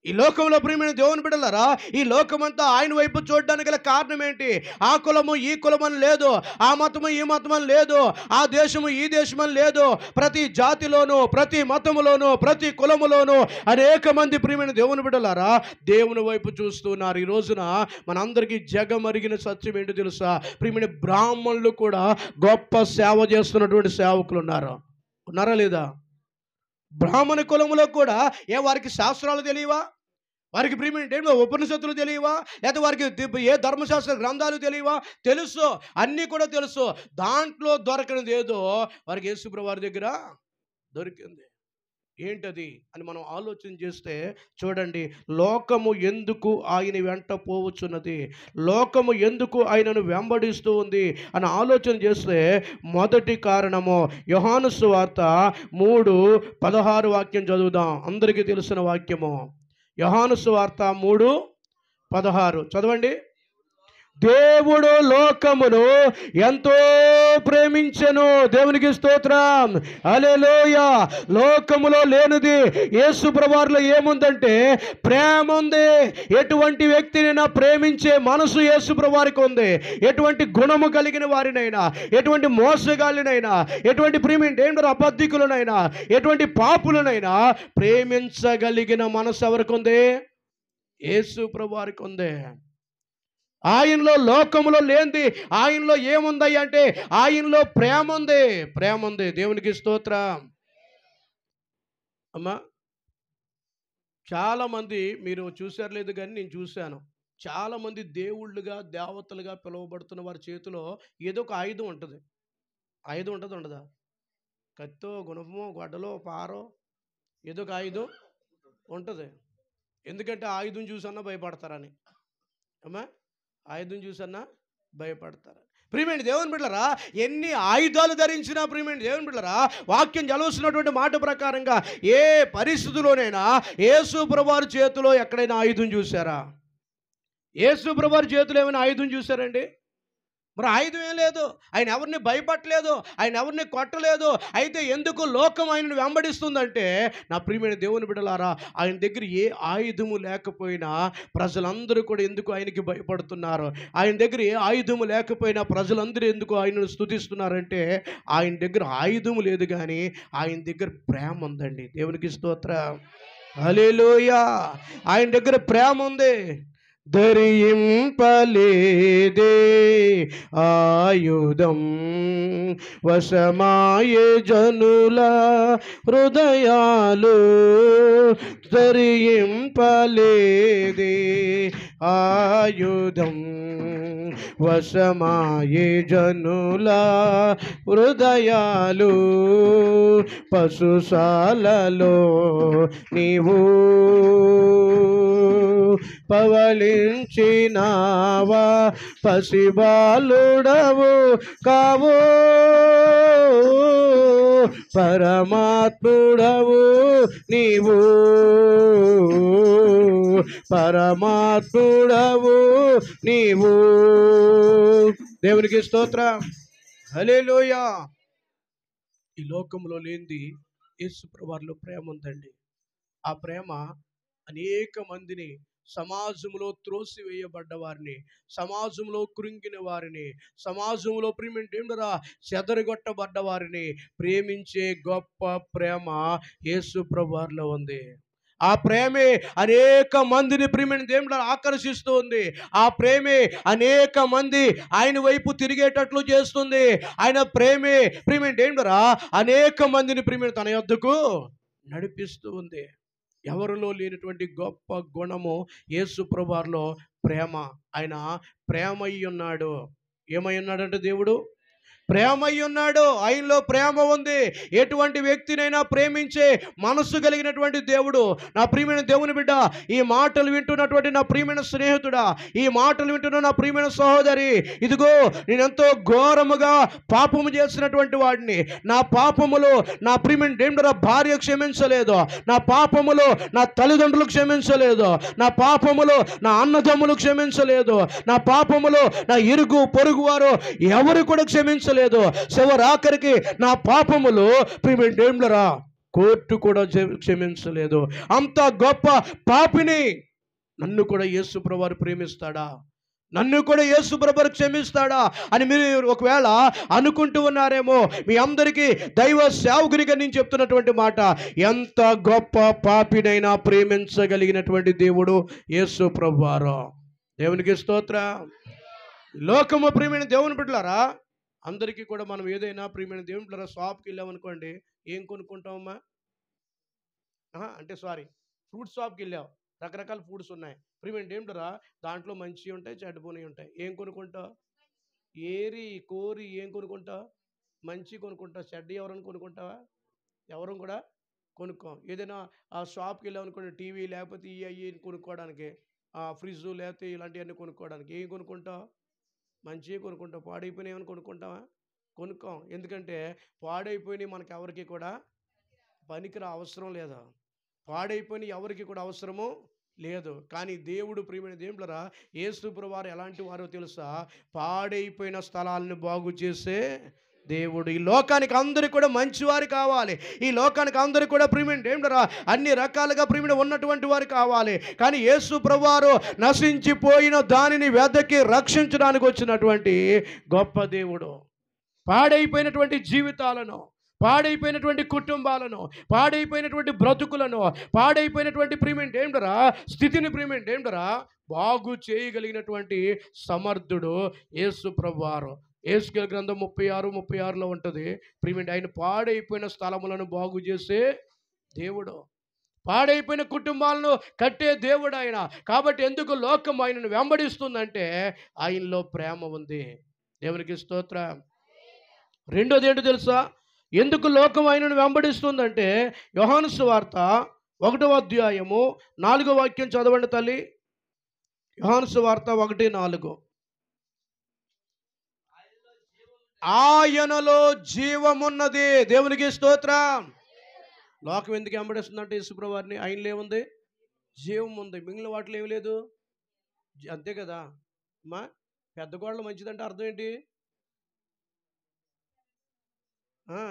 ఈ లోకంలో ప్రియమైన దేవుని బిడ్డలారా, ఈ లోకమంతా ఆయన వైపు చూడడానికి గల కారణం ఏంటి? ఆ కులము ఈ కులము అని లేదు, ఆ మతము ఈ మతం అని లేదు, ఆ దేశము ఈ దేశం అని లేదు. ప్రతి జాతిలోనూ, ప్రతి మతములోనూ, ప్రతి కులములోనూ అనేక మంది ప్రియమైన దేవుని బిడ్డలారా దేవుని వైపు చూస్తున్నారు. ఈ రోజున మనందరికీ జగమరిగిన సత్యం ఏంటో తెలుసా? ప్రియమైన బ్రాహ్మణులు కూడా గొప్ప సేవ చేస్తున్నటువంటి సేవకులు ఉన్నారా లేదా? బ్రాహ్మణ కులములో కూడా వారికి శాస్త్రాలు తెలియవా? వారికి ప్రియమైన ఏంటో ఉపనిషత్తులు తెలియవా? లేకపోతే వారికి ఏ ధర్మశాస్త్ర గ్రంథాలు తెలియవా? తెలుసు, అన్నీ కూడా తెలుసు. దాంట్లో దొరకనిది ఏదో వారికి యేసుప్రభువు వారి దగ్గర దొరికింది. ఏంటది అని మనం ఆలోచన చేస్తే చూడండి, లోకము ఎందుకు ఆయన వెంట పోవచ్చున్నది, లోకము ఎందుకు ఆయనను వెంబడిస్తూ ఉంది అని ఆలోచన చేస్తే మొదటి కారణము యోహాను సువార్త 3:16 వాక్యం చదువుదాం. అందరికీ తెలిసిన వాక్యము. యోహాను సువార్త 3:16 చదవండి. దేవుడు లోకమును ఎంతో ప్రేమించెను. దేవునికి స్తోత్రం, హల్లెలూయా. లోకములో లేనిది యేసు ప్రభువులో ఏముందంటే ప్రేమ ఉంది. ఎటువంటి వ్యక్తినైనా ప్రేమించే మనసు యేసు ప్రభువుకి ఉంది. ఎటువంటి గుణము కలిగిన వారినైనా, ఎటువంటి మోసగాళ్ళనైనా, ఎటువంటి ప్రేమ అబద్ధికులనైనా, ఎటువంటి పాపులనైనా ప్రేమించగలిగిన మనసు ఎవరికి ఉంది? యేసు ప్రభువుకి ఉంది. ఆయనలో లోకములో లేనిది ఆయనలో ఏముంది అంటే ఆయనలో ప్రేమ ఉంది. దేవునికి స్తోత్రం. అమ్మా, చాలామంది మీరు చూసారు లేదు కానీ నేను చూశాను, చాలామంది దేవుళ్ళుగా దేవతలుగా పిలువబడుతున్న వారి చేతిలో ఏదో ఒక ఆయుధం ఉంటుంది. ఆయుధం ఉంటుంది ఉండదా? కత్తో, గుణపమో, గొడ్డలో, పారో, ఏదో ఒక ఆయుధం ఉంటుంది. ఎందుకంటే ఆయుధం చూసన్నా భయపడతారని. అమ్మా, ఆయుధం చూసన్నా భయపడతారు. ప్రియమైన దేవుని బిడ్డలారా, ఎన్ని ఆయుధాలు ధరించినా ప్రియమైన దేవుని బిడ్డలారా, వాక్యం చదువుతున్నటువంటి మాట ప్రకారంగా ఏ పరిస్థితుల్లోనైనా యేసు ప్రభువారి చేతిలో ఎక్కడైనా ఆయుధం చూసారా? యేసు ప్రభువారి చేతిలో ఏమైనా ఆయుధం చూసారండి? మరి ఆయుధం ఏం లేదు. ఆయన ఎవరిని భయపడలేదు, ఆయన ఎవరిని కొట్టలేదు. అయితే ఎందుకు లోకం ఆయనను వెంబడిస్తుందంటే, నా ప్రియమైన దేవుని బిడ్డలారా, ఆయన దగ్గర ఏ ఆయుధము లేకపోయినా ప్రజలందరూ కూడా ఎందుకు ఆయనకి భయపడుతున్నారు? ఆయన దగ్గర ఏ ఆయుధము లేకపోయినా ప్రజలందరూ ఎందుకు ఆయనను స్తుతిస్తున్నారంటే, ఆయన దగ్గర ఆయుధము లేదు కానీ ఆయన దగ్గర ప్రేమ ఉందండి. దేవునికి స్తోత్రం, హల్లెలూయా. ఆయన దగ్గర ప్రేమ ఉంది. ధరింపలేదే ఆయుధం వశమాయే జనుల హృదయాలు, ధరింపలేదే ఆయుధం వశమాయే జనుల హృదయాలు. పశుశాలలో నీవు పవలించినావా, పసిబాలుడవు కావు, పరమాత్ముడవు నీవు, పరమాత్ముడవు నీవు. దేవునికి స్తోత్రం, హల్లెలూయా. ఈ లోకంలో లేనిది యేసు ప్రభువులో ప్రేమ ఉందండి. ఆ ప్రేమ అనేక మందిని, సమాజంలో త్రోసివేయబడ్డ వారిని, సమాజంలో కృంగిన వారిని, సమాజంలో ప్రేమేంటరా చెదరగొట్టబడ్డ వారిని ప్రేమించే గొప్ప ప్రేమ యేసు ప్రభువులో ఉంది. ఆ ప్రేమే అనేక మందిని ప్రేమని దేవుడు ఆకర్షిస్తూ ఉంది. ఆ ప్రేమే అనేక మంది ఆయన వైపు తిరిగేటట్లు చేస్తుంది. ఆయన ప్రేమే ప్రేమేంటి ఏంటరా అనేక మందిని ప్రేమని తన యొద్దకు నడిపిస్తూ ఉంది. ఎవరిలో లేనటువంటి గొప్ప గుణము యేసు ప్రభువులో ప్రేమ. ఆయన ప్రేమై ఉన్నాడు. ఏమై ఉన్నాడంటే దేవుడు ప్రేమై ఉన్నాడు. ఆయనలో ప్రేమ ఉంది. ఎటువంటి వ్యక్తినైనా ప్రేమించే మనస్సు కలిగినటువంటి దేవుడు. నా ప్రియమైన దేవుని బిడ్డ, ఈ మాటలు వింటున్నటువంటి నా ప్రియమైన స్నేహితుడా, ఈ మాటలు వింటున్న నా ప్రియమైన సహోదరి, ఇదిగో నేనెంతో ఘోరముగా పాపము చేసినటువంటి వాడిని. నా పాపములో నా ప్రియమైన దేవుడు భార్య క్షమించలేదు, నా పాపములో నా తల్లిదండ్రులు క్షమించలేదు, నా పాపములో నా అన్నదమ్ములు క్షమించలేదు, నా పాపములో నా ఇరుగు పొరుగు వారు ఎవరు కూడా క్షమించలేదు. చివరాఖరికి నా పాపములు ప్రియమైన దేవుడురా కోర్టు కూడా క్షమించలేదు. అంత గొప్ప పాపిని నన్ను కూడా యేసు ప్రభువారు ప్రేమిస్తాడా, నన్ను కూడా యేసు ప్రభువారు క్షమిస్తాడా అని మీరు ఒకవేళ అనుకుంటూ ఉన్నారేమో. మీ అందరికీ దైవ సేవకునిగా నేను చెప్తున్నటువంటి మాట, ఎంత గొప్ప పాపినైనా ప్రేమించగలిగినటువంటి దేవుడు యేసు ప్రభువారు. దేవునికి స్తోత్రం. లోకము ప్రియమైన దేవుని బిడ్డలారా, అందరికీ కూడా మనం ఏదైనా ప్రియమైన దేవుని బిడ్డలారా షాప్కి వెళ్ళామనుకోండి, ఏం కొనుక్కుంటామమ్మా? ఫ్రూట్ షాప్కి వెళ్ళావు, రకరకాల ఫ్రూట్స్ ఉన్నాయి. ప్రియమైన దేవుని బిడ్డలారా, దాంట్లో మంచివి ఉంటాయి, చెడ్డపోనివి ఉంటాయి. ఏం కొనుక్కుంటావు? ఏరి కోరి ఏం కొనుక్కుంటావు? మంచి కొనుక్కుంటావు. చెడ్డ ఎవరైనా కొనుక్కుంటావా? ఎవరు కూడా కొనుక్కోం. ఏదైనా ఆ షాప్కి వెళ్ళామనుకోండి, టీవీ లేకపోతే అయ్యి కొనుక్కోవడానికి, ఫ్రిడ్జ్ లేకపోతే ఇలాంటివన్నీ కొనుక్కోవడానికి ఏం కొనుక్కుంటావు? మంచిగా కొనుక్కుంటావు. పాడైపోయినాయి ఏమైనా కొనుక్కుంటావా? కొనుక్కోం. ఎందుకంటే పాడైపోయినాయి మనకి ఎవరికి కూడా పనికిరా అవసరం లేదా? పాడైపోయినాయి ఎవరికి కూడా అవసరము లేదు. కానీ దేవుడు ప్రియమైన దేవుడురా, యేసు ప్రభువారు ఎలాంటి వారో తెలుసా? పాడైపోయిన స్థలాలను బాగు చేసే దేవుడు. ఈ లోకానికి అందరికీ కూడా మంచివారు కావాలి. ఈ లోకానికి అందరికీ కూడా ప్రియమైన దేవుడురా అన్ని రకాలుగా ప్రియమైన ఉన్నటువంటి వారు కావాలి. కానీ యేసు ప్రభువారు నశించిపోయిన దానిని వెదకి రక్షించడానికి వచ్చినటువంటి గొప్ప దేవుడు. పాడైపోయినటువంటి జీవితాలను, పాడైపోయినటువంటి కుటుంబాలను, పాడైపోయినటువంటి బ్రతుకులను, పాడైపోయినటువంటి ప్రియమైన దేవుడురా స్థితిని ప్రియమైన దేవుడురా బాగు చేయగలిగినటువంటి సమర్థుడు యేసు ప్రభువారు. యేసుకేలు గ్రంథం 36:36 ఉంటుంది. ప్రియమైన ఆయన పాడైపోయిన స్థలములను బాగు చేసే దేవుడు, పాడైపోయిన కుటుంబాలను కట్టే దేవుడు ఆయన. కాబట్టి ఎందుకు లోకం ఆయనను వెంబడిస్తుందంటే ఆయనలో ప్రేమ ఉంది. దేవునికి స్తోత్రం. రెండోది ఏంటో తెలుసా? ఎందుకు లోకం ఆయనను వెంబడిస్తుందంటే యోహాను సువార్త 1వ అధ్యాయము 4వ వాక్యం చదవండి తల్లి. యోహాను సువార్త 1:4. ఆయనలో జీవమున్నది. దేవునికి స్తోత్రం. లోకం ఎందుకు వెంబడిస్తుందంటే యేసు ప్రభువారిని? ఆయనలో ఏముంది? జీవం ఉంది. మిగిలిన వాటిలో ఏమి లేదు. అంతే కదా అమ్మా. పెద్ద గోడలు మంచిదంటే అర్థం ఏంటి?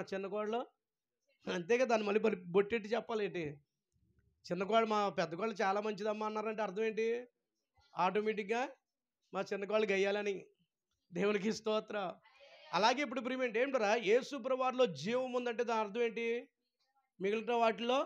చిన్న గోడలు అంతే కదా. దాన్ని మళ్ళీ బొట్టెట్టి చెప్పాలి ఏంటి? చిన్న గోడ మా పెద్ద గోడలు చాలా మంచిదమ్మా అన్నారంటే అర్థం ఏంటి? ఆటోమేటిక్గా మా చిన్న గోడలు గయ్యాలని. దేవునికి స్తోత్రం. అలాగే ఇప్పుడు ప్రియమైన ఏంటరా యేసు ప్రభువారిలో జీవం ఉందంటే దాని అర్థం ఏంటి? మిగిలిన వాటిలో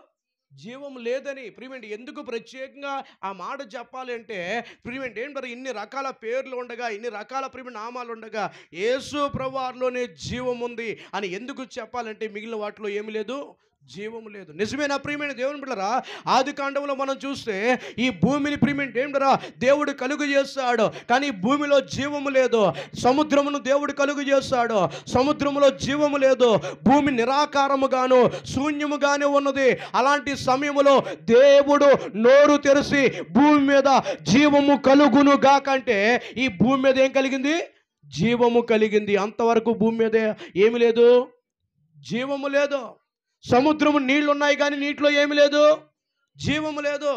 జీవం లేదని. ప్రియమైన ఎందుకు ప్రత్యేకంగా ఆ మాట చెప్పాలి అంటే ప్రియమైన ఏంటరా ఇన్ని రకాల పేర్లు ఉండగా, ఇన్ని రకాల ప్రియమైన నామాలు ఉండగా యేసు ప్రభువారిలోనే జీవం ఉంది అని ఎందుకు చెప్పాలంటే మిగిలిన వాటిలో ఏమి లేదు, జీవము లేదు. నిజమేనా ప్రియమైన దేవుని బిడ్డలారా? ఆది కాండంలో మనం చూస్తే ఈ భూమిని ప్రియమైన ఏంటరా దేవుడు కలుగు చేస్తాడు, కానీ భూమిలో జీవము లేదు. సముద్రమును దేవుడు కలుగు చేస్తాడు, సముద్రములో జీవము లేదు. భూమి నిరాకారముగాను శూన్యముగానే ఉన్నది. అలాంటి సమయంలో దేవుడు నోరు తెరిచి భూమి మీద జీవము కలుగును గాకంటే ఈ భూమి మీద ఏం కలిగింది? జీవము కలిగింది. అంతవరకు భూమి మీద ఏమి లేదు, జీవము లేదు. సముద్రము నీళ్లు ఉన్నాయి కానీ నీటిలో ఏమి లేదు, జీవము లేదు.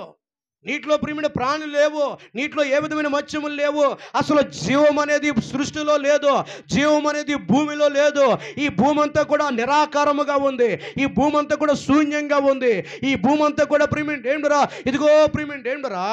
నీటిలో ప్రియమైన ప్రాణులు లేవు, నీటిలో ఏ విధమైన మత్స్యములు లేవు. అసలు జీవం అనేది సృష్టిలో లేదు, జీవం అనేది భూమిలో లేదు. ఈ భూమి అంతా కూడా నిరాకారముగా ఉంది, ఈ భూమి అంతా కూడా శూన్యంగా ఉంది. ఈ భూమి అంతా కూడా ప్రియమైన ఏంటరా, ఇదిగో ప్రియమైన ఏంటరా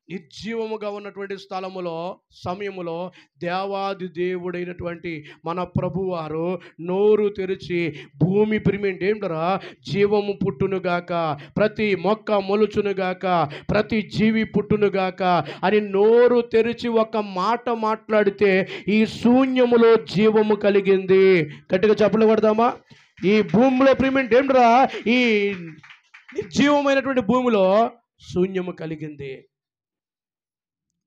నిర్జీవముగా ఉన్నటువంటి స్థలములో సమయములో దేవాది దేవుడైనటువంటి మన ప్రభువారు నోరు తెరిచి భూమి ప్రియమైన ఏంటరా జీవము పుట్టునుగాక, ప్రతి మొక్క మొలుచునుగాక, ప్రతి జీవి పుట్టునుగాక అని నోరు తెరిచి ఒక మాట మాట్లాడితే ఈ శూన్యములో జీవము కలిగింది. గట్టిగా చప్పట్లు కొడదామా? ఈ భూమిలో ప్రియమైన ఏంటరా ఈ నిర్జీవమైనటువంటి భూమిలో శూన్యము కలిగింది.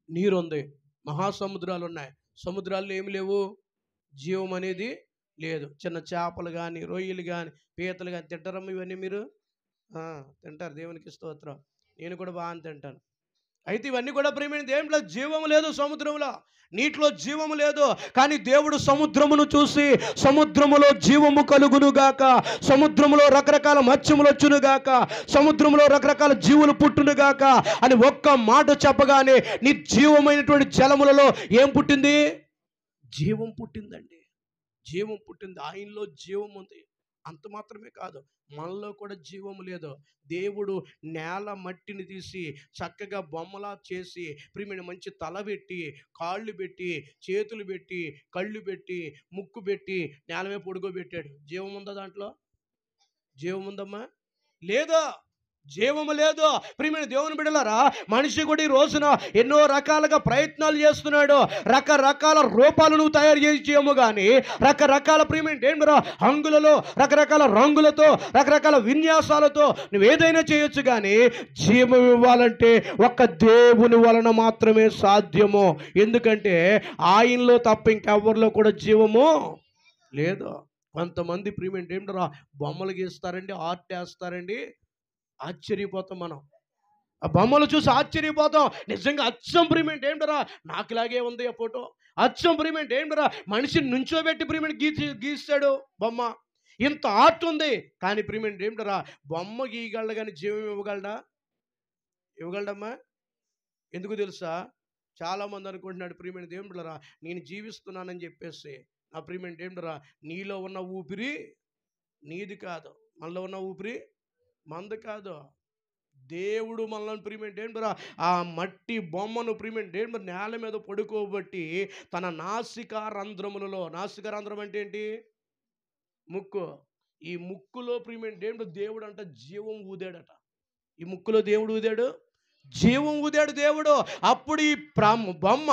నీరుంది, మహాసముద్రాలు ఉన్నాయి, సముద్రాల్లో ఏమి లేవు, జీవం అనేది లేదు. చిన్న చేపలు కానీ రొయ్యలు కానీ పీతలు కానీ తింటారమ్మ? ఇవన్నీ మీరు తింటారు. దేవునికి స్తోత్రం. నేను కూడా బాగా తింటాను. అయితే ఇవన్నీ కూడా ప్రియమైన దేవునిలో జీవము లేదు, సముద్రంలో నీటిలో జీవము లేదు. కానీ దేవుడు సముద్రమును చూసి సముద్రములో జీవము కలుగునుగాక, సముద్రములో రకరకాల మత్స్యములు వచ్చునుగాక, సముద్రంలో రకరకాల జీవులు పుట్టునుగాక అని ఒక్క మాట చెప్పగానే నిర్జీవమైనటువంటి జలములలో ఏం పుట్టింది? జీవం పుట్టిందండి. జీవం పుట్టింది. ఆయనలో జీవం ఉంది. అంత మాత్రమే కాదు, మనలో కూడా జీవము లేదు. దేవుడు నేల మట్టిని తీసి చక్కగా బొమ్మలా చేసి ప్రియమైన మంచి తల పెట్టి, కాళ్ళు పెట్టి, చేతులు పెట్టి, కళ్ళు పెట్టి, ముక్కు పెట్టి నేల మీద పడుకోబెట్టాడు. జీవం ఉందా దాంట్లో? జీవం ఉందమ్మా? లేదా? జీవము లేదు. ప్రియమైన దేవుని బిడ్డలారా, మనిషి కూడా ఈ రోజున ఎన్నో రకాలుగా ప్రయత్నాలు చేస్తున్నాడు. రకరకాల రూపాలు నువ్వు తయారు చేయము కానీ, రకరకాల ప్రియమైన దేవుని హంగులలో, రకరకాల రంగులతో, రకరకాల విన్యాసాలతో నువ్వు ఏదైనా చేయొచ్చు. కానీ జీవం ఇవ్వాలంటే ఒక్క దేవుని వలన మాత్రమే సాధ్యము. ఎందుకంటే ఆయనలో తప్ప ఇంకెవరిలో కూడా జీవము లేదు. కొంతమంది ప్రియమైన దేవుని బొమ్మలు గీస్తారండి, ఆర్ట్ వేస్తారండి, ఆశ్చర్యపోతాం మనం. ఆ బొమ్మలు చూసి ఆశ్చర్యపోతాం. నిజంగా అచ్చం ప్రియమైన ఏంటరా నాకులాగే ఉంది ఆ ఫోటో. అచ్చం ప్రియమైన ఏంటరా మనిషిని నుంచోబెట్టి ప్రియమైన గీస్తాడు బొమ్మ. ఇంత ఆర్ట్ ఉంది. కానీ ప్రియమైన ఏంటరా బొమ్మ గీయగలడు కానీ జీవం ఇవ్వగలడా? ఇవ్వగలడమ్మా? ఎందుకు తెలుసా? చాలామంది అనుకుంటున్నాడు ప్రియమైన దేవుడురా నేను జీవిస్తున్నానని చెప్పేసి. నా ప్రియమైన దేవుడురా నీలో ఉన్న ఊపిరి నీది కాదు, మనలో ఉన్న ఊపిరి మంద కాదు. దేవుడు మనల్ని ప్రియమైన ఏంటరా ఆ మట్టి బొమ్మను ప్రియమైన ఏంటి నేల మీద పడుకోబట్టి తన నాసికా రంధ్రములలో, నాసికా రంధ్రం అంటే ఏంటి? ముక్కు. ఈ ముక్కులో ప్రియమైన ఏంటో దేవుడు అంట జీవం ఊదాడట. ఈ ముక్కులో దేవుడు ఊదాడు, జీవం ఊదాడు దేవుడు. అప్పుడు ఈ బొమ్మ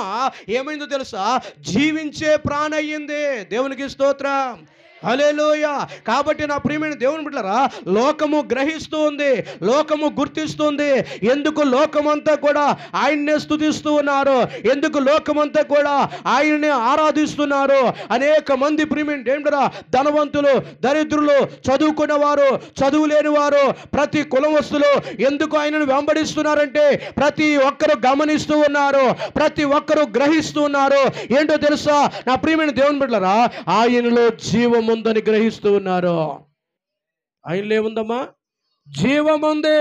ఏమైందో తెలుసా? జీవించే ప్రాణి అయ్యింది. దేవునికి స్తోత్రం, హల్లెలూయా. కాబట్టి నా ప్రియమైన దేవుని బిడ్డలారా, లోకము గ్రహిస్తూ ఉంది, లోకము గుర్తిస్తుంది. ఎందుకు లోకమంతా కూడా ఆయన్నే స్తుతిస్తూ ఉన్నారు? ఎందుకు లోకమంతా కూడా ఆయన్ని ఆరాధిస్తున్నారు? అనేక మంది ప్రియమైన దేవుని బిడ్డలారా, ధనవంతులు, దరిద్రులు, చదువుకున్నవారు, చదువు లేని వారు, ప్రతి కులవస్తులు ఎందుకు ఆయనను వెంబడిస్తున్నారంటే ప్రతి ఒక్కరు గమనిస్తూ ఉన్నారు, ప్రతి ఒక్కరు గ్రహిస్తూ ఉన్నారు. ఏంటో తెలుసా నా ప్రియమైన దేవుని బిడ్డలారా, ఆయనలో జీవం ఉందని గ్రహిస్తూ ఉన్నారు. ఆయనలో ఏముందమ్మా? జీవం ఉంది.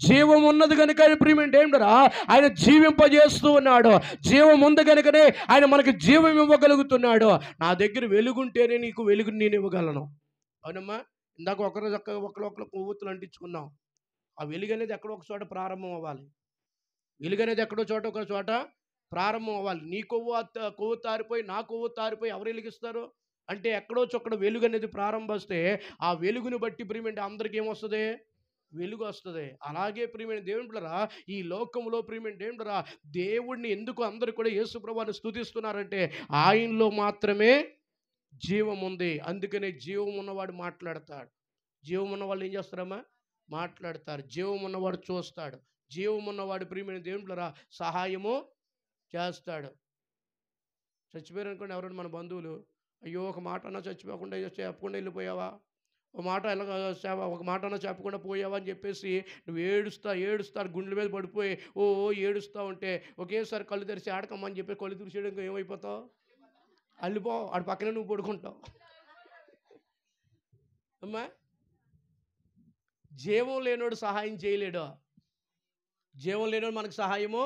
జీవం ఉన్నది కనుక ప్రియమైన ఏంటరా ఆయన జీవింపజేస్తూ ఉన్నాడు. జీవం ఉంది కనుకనే ఆయన మనకి జీవం ఇవ్వగలుగుతున్నాడు. నా దగ్గర వెలుగుంటేనే నీకు వెలుగుని నేను ఇవ్వగలను. అవునమ్మా? ఇందాక ఒకరు కొవ్వొత్తులు అంటించుకున్నాం. ఆ వెలుగు అనేది ఎక్కడో ఒక చోట ప్రారంభం అవ్వాలి. వెలుగు అనేది ఎక్కడో చోట ఒక చోట ప్రారంభం అవ్వాలి. నీ కొవ్వు తారిపోయి నా కొవ్వు తారిపోయి ఎవరు వెలిగిస్తారు అంటే ఎక్కడో చొక్కడ వెలుగు అనేది ప్రారంభిస్తే ఆ వెలుగుని బట్టి ప్రియమైన అందరికీ ఏమొస్తుంది? వెలుగు వస్తుంది. అలాగే ప్రియమైన దేవుని బిడ్డలారా, ఈ లోకంలో ప్రియమైన దేవుని బిడ్డలారా, దేవుడిని ఎందుకు అందరూ కూడా యేసు ప్రభువుని స్తుతిస్తున్నారంటే ఆయనలో మాత్రమే జీవం ఉంది. అందుకనే జీవం ఉన్నవాడు మాట్లాడతాడు. జీవం ఉన్నవాళ్ళు ఏం చేస్తారమ్మా? మాట్లాడతారు. జీవం ఉన్నవాడు చూస్తాడు. జీవం ఉన్నవాడు ప్రియమైన దేవుని బిడ్డలారా సహాయము చేస్తాడు. చచ్చిపోయారు అనుకోండి ఎవరైనా మన బంధువులు, అయ్యో ఒక మాట అన్నా చచ్చిపోకుండా చెప్పకుండా వెళ్ళిపోయావా, ఒక మాట అన్నా చెప్పకుండా పోయావా అని చెప్పేసి నువ్వు ఏడుస్తా గుండెల మీద పడిపోయి ఏడుస్తూ ఉంటే ఒకేసారి కళ్ళు తెరిచి ఆడకమ్మని చెప్పి కళ్ళు తెరిచేయడానికి ఏమైపోతావు? అల్లిపో, ఆడు పక్కనే నువ్వు పడుకుంటావు. అమ్మా, జీవం లేనోడు సహాయం చేయలేడు. జీవం లేనోడు మనకు సహాయము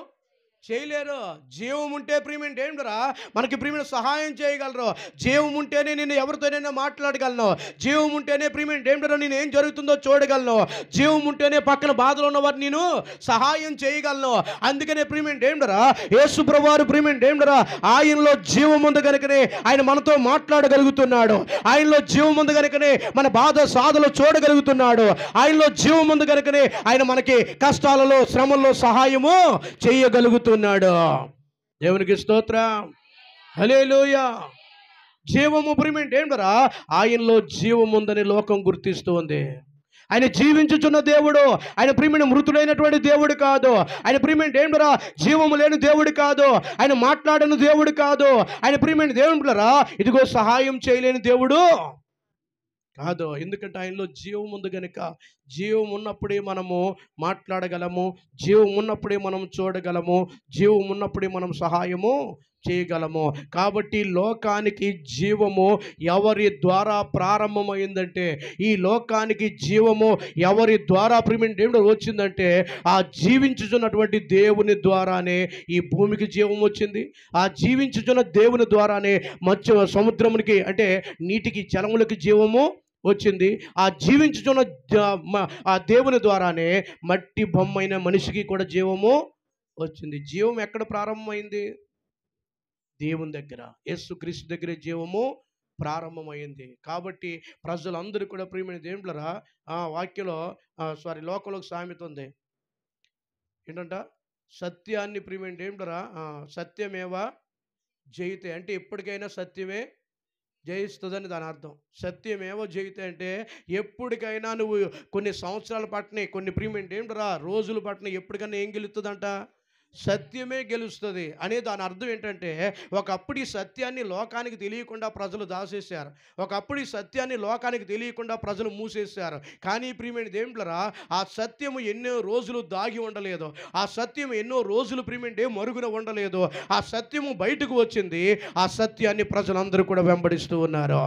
చేయలేరు. జీవం ఉంటే ప్రియమైన ఏంటరా మనకి ప్రియమైన సహాయం చేయగలరు. జీవం ఉంటేనే నేను ఎవరితోనైనా మాట్లాడగలను. జీవం ఉంటేనే ప్రియమైన ఏంటరా నేను ఏం జరుగుతుందో చూడగలను. జీవం ఉంటేనే పక్కన బాధలో ఉన్నవారు నేను సహాయం చేయగలను. అందుకనే ప్రియమైన ఏంటరా యేసు ప్రభువారు ప్రియమైన ఏంటరా ఆయనలో జీవం ఉంది కనుకనే ఆయన మనతో మాట్లాడగలుగుతున్నాడు. ఆయనలో జీవం ఉంది కనుకనే మన బాధ సాధలు చూడగలుగుతున్నాడు. ఆయనలో జీవం ఉంది కనుకనే ఆయన మనకి కష్టాలలో శ్రమల్లో సహాయము చేయగలుగుతున్నాడు. దేవునికి స్తోత్రం, హల్లెలూయా. జీవము ప్రియమైన ఏంటరా ఆయనలో జీవం ఉందని లోకం గుర్తిస్తూ ఉంది. ఆయన జీవించుచున్న దేవుడు. ఆయన ప్రియమైన మృతుడైనటువంటి దేవుడు కాదు. ఆయన ప్రియమైన ఏంటరా జీవము లేని దేవుడు కాదు. ఆయన మాట్లాడని దేవుడు కాదు. ఆయన ప్రియమైన దేవుడురా ఇదిగో సహాయం చేయలేని దేవుడు కాదు. ఎందుకంటే ఆయనలో జీవం ఉంది కనుక. జీవం ఉన్నప్పుడే మనము మాట్లాడగలము, జీవం ఉన్నప్పుడే మనం చూడగలము, జీవం ఉన్నప్పుడే మనం సహాయము చేయగలము. కాబట్టి లోకానికి జీవము ఎవరి ద్వారా ప్రారంభమైందంటే, ఈ లోకానికి జీవము ఎవరి ద్వారా ప్రియమైన వచ్చిందంటే ఆ జీవించుచున్నటువంటి దేవుని ద్వారానే ఈ భూమికి జీవం వచ్చింది. ఆ జీవించుచున్న దేవుని ద్వారానే మధ్య సముద్రమునికి అంటే నీటికి జలములకి జీవము వచ్చింది. ఆ జీవించుచున్న ఆ దేవుని ద్వారానే మట్టి బొమ్మైన మనిషికి కూడా జీవము వచ్చింది. జీవం ఎక్కడ ప్రారంభమైంది? దేవుని దగ్గర, యేసుక్రీస్తు దగ్గరే జీవము ప్రారంభమైంది. కాబట్టి ప్రజలందరూ కూడా ప్రియమైన దేవుళ్ళరా, వాక్యలో లోకంలో ఒక సామెత ఉంది. ఏంటంట? సత్యాన్ని ప్రియమైన దేవుళ్ళరా, సత్యమేవ జయితే, అంటే ఎప్పటికైనా సత్యమే జయిస్తుందని దాని అర్థం. సత్యమేవో జయితే అంటే ఎప్పటికైనా నువ్వు కొన్ని సంవత్సరాల పట్ల, కొన్ని ప్రియమైన ఏంటరా రోజుల పట్ల ఎప్పటికైనా ఏం గెలుస్తుందంట? సత్యమే గెలుస్తుంది అనే దాని అర్థం ఏంటంటే, ఒకప్పుడు ఈ సత్యాన్ని లోకానికి తెలియకుండా ప్రజలు దాచేశారు. ఒకప్పుడు ఈ సత్యాన్ని లోకానికి తెలియకుండా ప్రజలు మూసేశారు. కానీ ప్రియమైన దేవుళ్ళరా, ఆ సత్యము ఎన్నో రోజులు దాగి ఉండలేదు. ఆ సత్యం ఎన్నో రోజులు ప్రియమైన మరుగున ఉండలేదు. ఆ సత్యము బయటకు వచ్చింది. ఆ సత్యాన్ని ప్రజలందరూ కూడా వెంబడిస్తూ ఉన్నారు.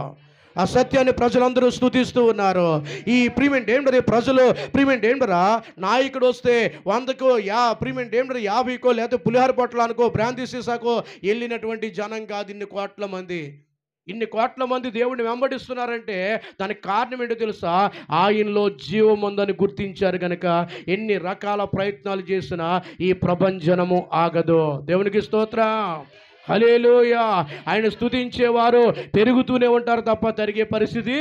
ఆ సత్యాన్ని ప్రజలందరూ స్తుతిస్తూ ఉన్నారు. ఈ ప్రియమైన ఏంటంటే ప్రజలు ప్రియమైన ఏంటరా, నాయకుడు వస్తే 100కో ప్రియమైన ఏంటంటే 50కో లేకపోతే పులిహార పొట్లానికో బ్రాంతి సీసాకో వెళ్ళినటువంటి జనం కాదు ఇన్ని కోట్ల మంది. ఇన్ని కోట్ల మంది దేవుడిని వెంబడిస్తున్నారంటే దానికి కారణం ఏంటో తెలుసా? ఆయనలో జీవం ఉందని గుర్తించారు కనుక ఎన్ని రకాల ప్రయత్నాలు చేసినా ఈ ప్రభంజనము ఆగదు. దేవునికి స్తోత్రం, హల్లెలూయా. ఆయన స్తుతించేవారు పెరుగుతూనే ఉంటారు తప్ప తరిగే పరిస్థితి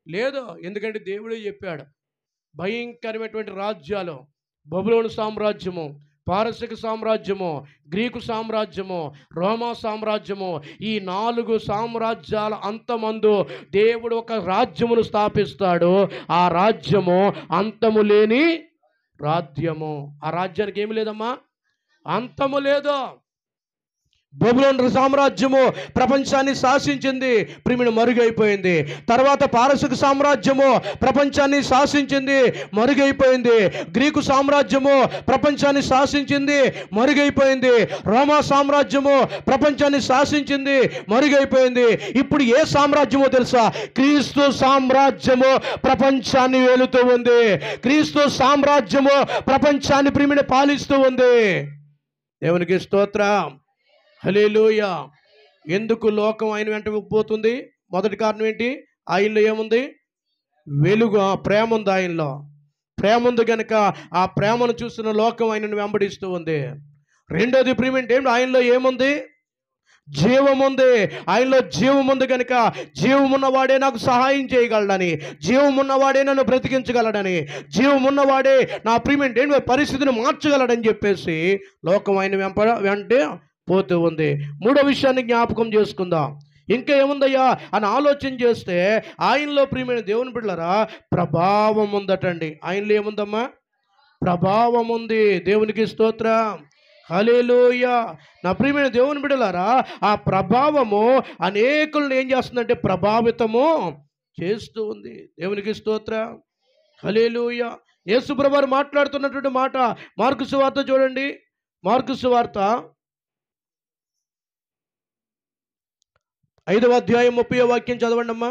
లేదు. ఎందుకంటే దేవుడే చెప్పాడు, భయంకరమైనటువంటి రాజ్యాలు, బబులోను సామ్రాజ్యము, పారసిక సామ్రాజ్యము, గ్రీకు సామ్రాజ్యము, రోమా సామ్రాజ్యము, ఈ 4 సామ్రాజ్యాల అంతమందు దేవుడు ఒక రాజ్యమును స్థాపిస్తాడు. ఆ రాజ్యము అంతము లేని రాజ్యము. ఆ రాజ్యానికి ఏమి లేదమ్మా? అంతము లేదు. బబులోను సామ్రాజ్యము ప్రపంచాన్ని శాసించింది, ప్రియమైన మరుగైపోయింది. తర్వాత పారసిక సామ్రాజ్యము ప్రపంచాన్ని శాసించింది, మరుగైపోయింది. గ్రీకు సామ్రాజ్యము ప్రపంచాన్ని శాసించింది, మరుగైపోయింది. రోమా సామ్రాజ్యము ప్రపంచాన్ని శాసించింది, మరుగైపోయింది. ఇప్పుడు ఏ సామ్రాజ్యమో తెలుసా? క్రీస్తు సామ్రాజ్యము ప్రపంచాన్ని ఏలుతూ ఉంది. క్రీస్తు సామ్రాజ్యము ప్రపంచాన్ని ప్రియమైన పాలిస్తూ ఉంది. దేవునికి స్తోత్రం, హల్లెలూయా. ఎందుకు లోకం ఆయన వెంట పోతుంది? మొదటి కారణం ఏంటి? ఆయనలో ఏముంది? వెలుగు, ప్రేమ ఉంది. ఆయనలో ప్రేమ ఉంది కనుక ఆ ప్రేమను చూస్తున్న లోకం ఆయనను వెంబడిస్తూ ఉంది. రెండోది ప్రియమైన ఏంటి? ఆయనలో ఏముంది? జీవం ఉంది. ఆయనలో జీవం ఉంది కనుక జీవం ఉన్నవాడే నాకు సహాయం చేయగలడని, జీవం ఉన్నవాడే నన్ను బ్రతికించగలడని, జీవం ఉన్నవాడే నా ప్రియమైన ఏంటి పరిస్థితిని మార్చగలడని చెప్పేసి లోకం ఆయన వెంటే పోతూ ఉంది. మూడో విషయాన్ని జ్ఞాపకం చేసుకుందాం. ఇంకా ఏముందయ్యా అని ఆలోచన చేస్తే ఆయనలో ప్రియమైన దేవుని బిడ్డలారా ప్రభావం ఉందటండి. ఆయనలో ఏముందమ్మా? ప్రభావం ఉంది. దేవునికి స్తోత్రం, హల్లెలూయా. నా ప్రియమైన దేవుని బిడ్డలారా, ఆ ప్రభావము అనేకులను ఏం చేస్తుందంటే ప్రభావితము చేస్తూ ఉంది. దేవునికి స్తోత్రం, హల్లెలూయా. యేసు ప్రభువు మాట్లాడుతున్నటువంటి మాట మార్కు సువార్త చూడండి. మార్కు సువార్త 5వ అధ్యాయం 30వ వాక్యం చదవండి అమ్మా.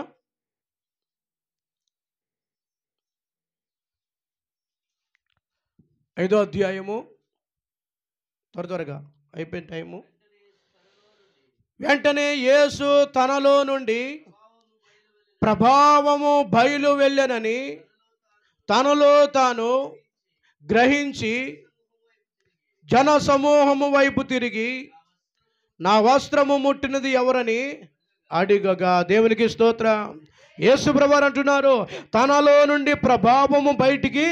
5వ అధ్యాయము, త్వరగా అయిపోయిన టైము. వెంటనే యేసు తనలో నుండి ప్రభావము బయలు వెళ్ళనని తనలో తాను గ్రహించి జన సమూహము వైపు తిరిగి నా వస్త్రము ముట్టినది ఎవరని అడిగగా. దేవునికి స్తోత్రం. యేసు ప్రభువారు అంటున్నారు, తనలో నుండి ప్రభావము బయటికి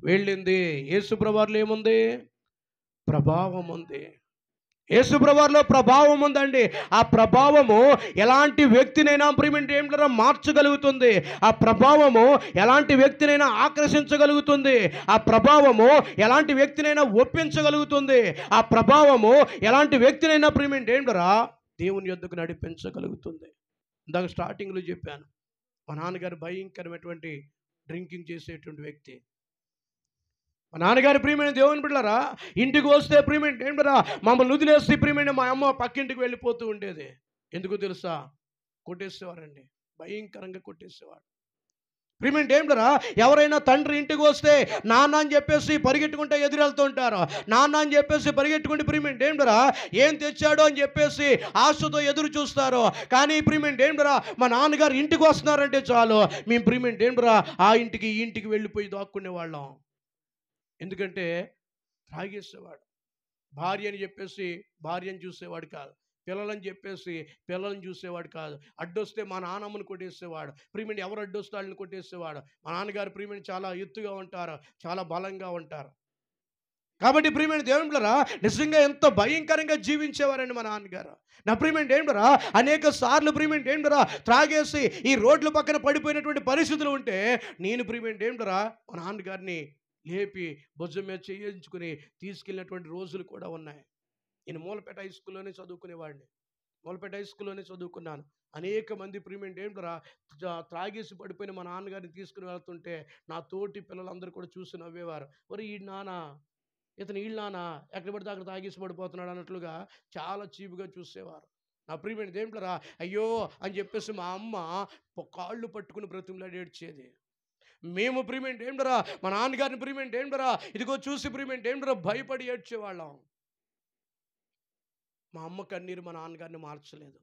వెళ్ళింది. యేసు ప్రభువారిలో ఏముంది? ప్రభావం ఉంది. యేసు ప్రభువారిలో ప్రభావం ఉందండి. ఆ ప్రభావము ఎలాంటి వ్యక్తినైనా ప్రియమైన మార్చగలుగుతుంది. ఆ ప్రభావము ఎలాంటి వ్యక్తినైనా ఆకర్షించగలుగుతుంది. ఆ ప్రభావము ఎలాంటి వ్యక్తినైనా ఒప్పించగలుగుతుంది. ఆ ప్రభావము ఎలాంటి వ్యక్తినైనా ప్రియమైన దేవుని యొద్దకు నడిపించగలుగుతుంది. ఇందాక స్టార్టింగ్లో చెప్పాను, మా నాన్నగారు భయంకరమైనటువంటి డ్రింకింగ్ చేసేటువంటి వ్యక్తి. మా నాన్నగారి ప్రియమైన దేవుని బిడ్డలారా, ఇంటికి వస్తే ప్రియమైన దేవుని బిడ్డలారా మమ్మల్ని వదిలేసి ప్రియమైన మా అమ్మ పక్కింటికి వెళ్ళిపోతూ ఉండేది. ఎందుకు తెలుసా? కొట్టేసేవారండి, భయంకరంగా కొట్టేసేవాడు. ప్రియమైన ఏంటరా, ఎవరైనా తండ్రి ఇంటికి వస్తే నాన్న అని చెప్పేసి పరిగెట్టుకుంటే ఎదురెళ్తూ ఉంటారు. నాన్న అని చెప్పేసి పరిగెట్టుకుంటే ప్రియమైన ఏంటరా, ఏం తెచ్చాడో అని చెప్పేసి ఆశతో ఎదురు చూస్తారు. కానీ ప్రియమైన ఏంటరా, మా నాన్నగారు ఇంటికి వస్తున్నారంటే చాలు మేము ప్రియమైన ఏంటరా ఆ ఇంటికి ఈ ఇంటికి వెళ్ళిపోయి దాక్కునే వాళ్ళం. ఎందుకంటే తాగేసేవాడు. భార్య అని చెప్పేసి భార్యను చూసేవాడు కాదు. పిల్లలని చెప్పేసి పిల్లల్ని చూసేవాడు కాదు. అడ్డొస్తే మా నాన్నమ్మని కొట్టేసేవాడు. ప్రియమైన ఎవరు అడ్డొస్తే వాళ్ళని కొట్టేసేవాడు. మా నాన్నగారు ప్రియమైన చాలా ఎత్తుగా ఉంటారు, చాలా బలంగా ఉంటారు. కాబట్టి ప్రియమైన దేవునిలరా, నిజంగా ఎంత భయంకరంగా జీవించేవారండి మా నాన్నగారు. నా ప్రియమైన ఏంటరా, అనేక సార్లు ప్రియమైన ఏంటరా త్రాగేసి ఈ రోడ్ల పక్కన పడిపోయినటువంటి పరిస్థితులు ఉంటే నేను ప్రియమైన ఏంటరా మా నాన్నగారిని లేపి భుజం మీద చేయించుకుని తీసుకెళ్ళినటువంటి రోజులు కూడా ఉన్నాయి. నేను మూలపేట హై స్కూల్లోనే చదువుకునేవాడిని. మూలపేట హై స్కూల్లోనే చదువుకున్నాను. అనేక మంది ప్రియమైన ఏంటరా త్రాగేసి పడిపోయిన మా నాన్నగారిని తీసుకుని వెళ్తుంటే నా తోటి పిల్లలందరూ కూడా చూసి నవ్వేవారు. ఒరే ఈ నాన్న, ఇతను వీళ్ళ నాన్న ఎక్కడ పడితే అక్కడ తాగేసి పడిపోతున్నాడు అన్నట్లుగా చాలా చీపుగా చూసేవారు. నా ప్రియమైన ఏంటరా, అయ్యో అని చెప్పేసి మా అమ్మ కాళ్ళు పట్టుకుని బ్రతిమలాడి ఏడ్చేది. మేము ప్రియమైన ఏంటరా మా నాన్నగారిని ప్రియమైన ఏంటరా ఇదిగో చూసి ప్రియమైన ఏంటరా భయపడి ఏడ్చేవాళ్ళం. మా అమ్మ కన్నీరు మా నాన్నగారిని మార్చలేదు.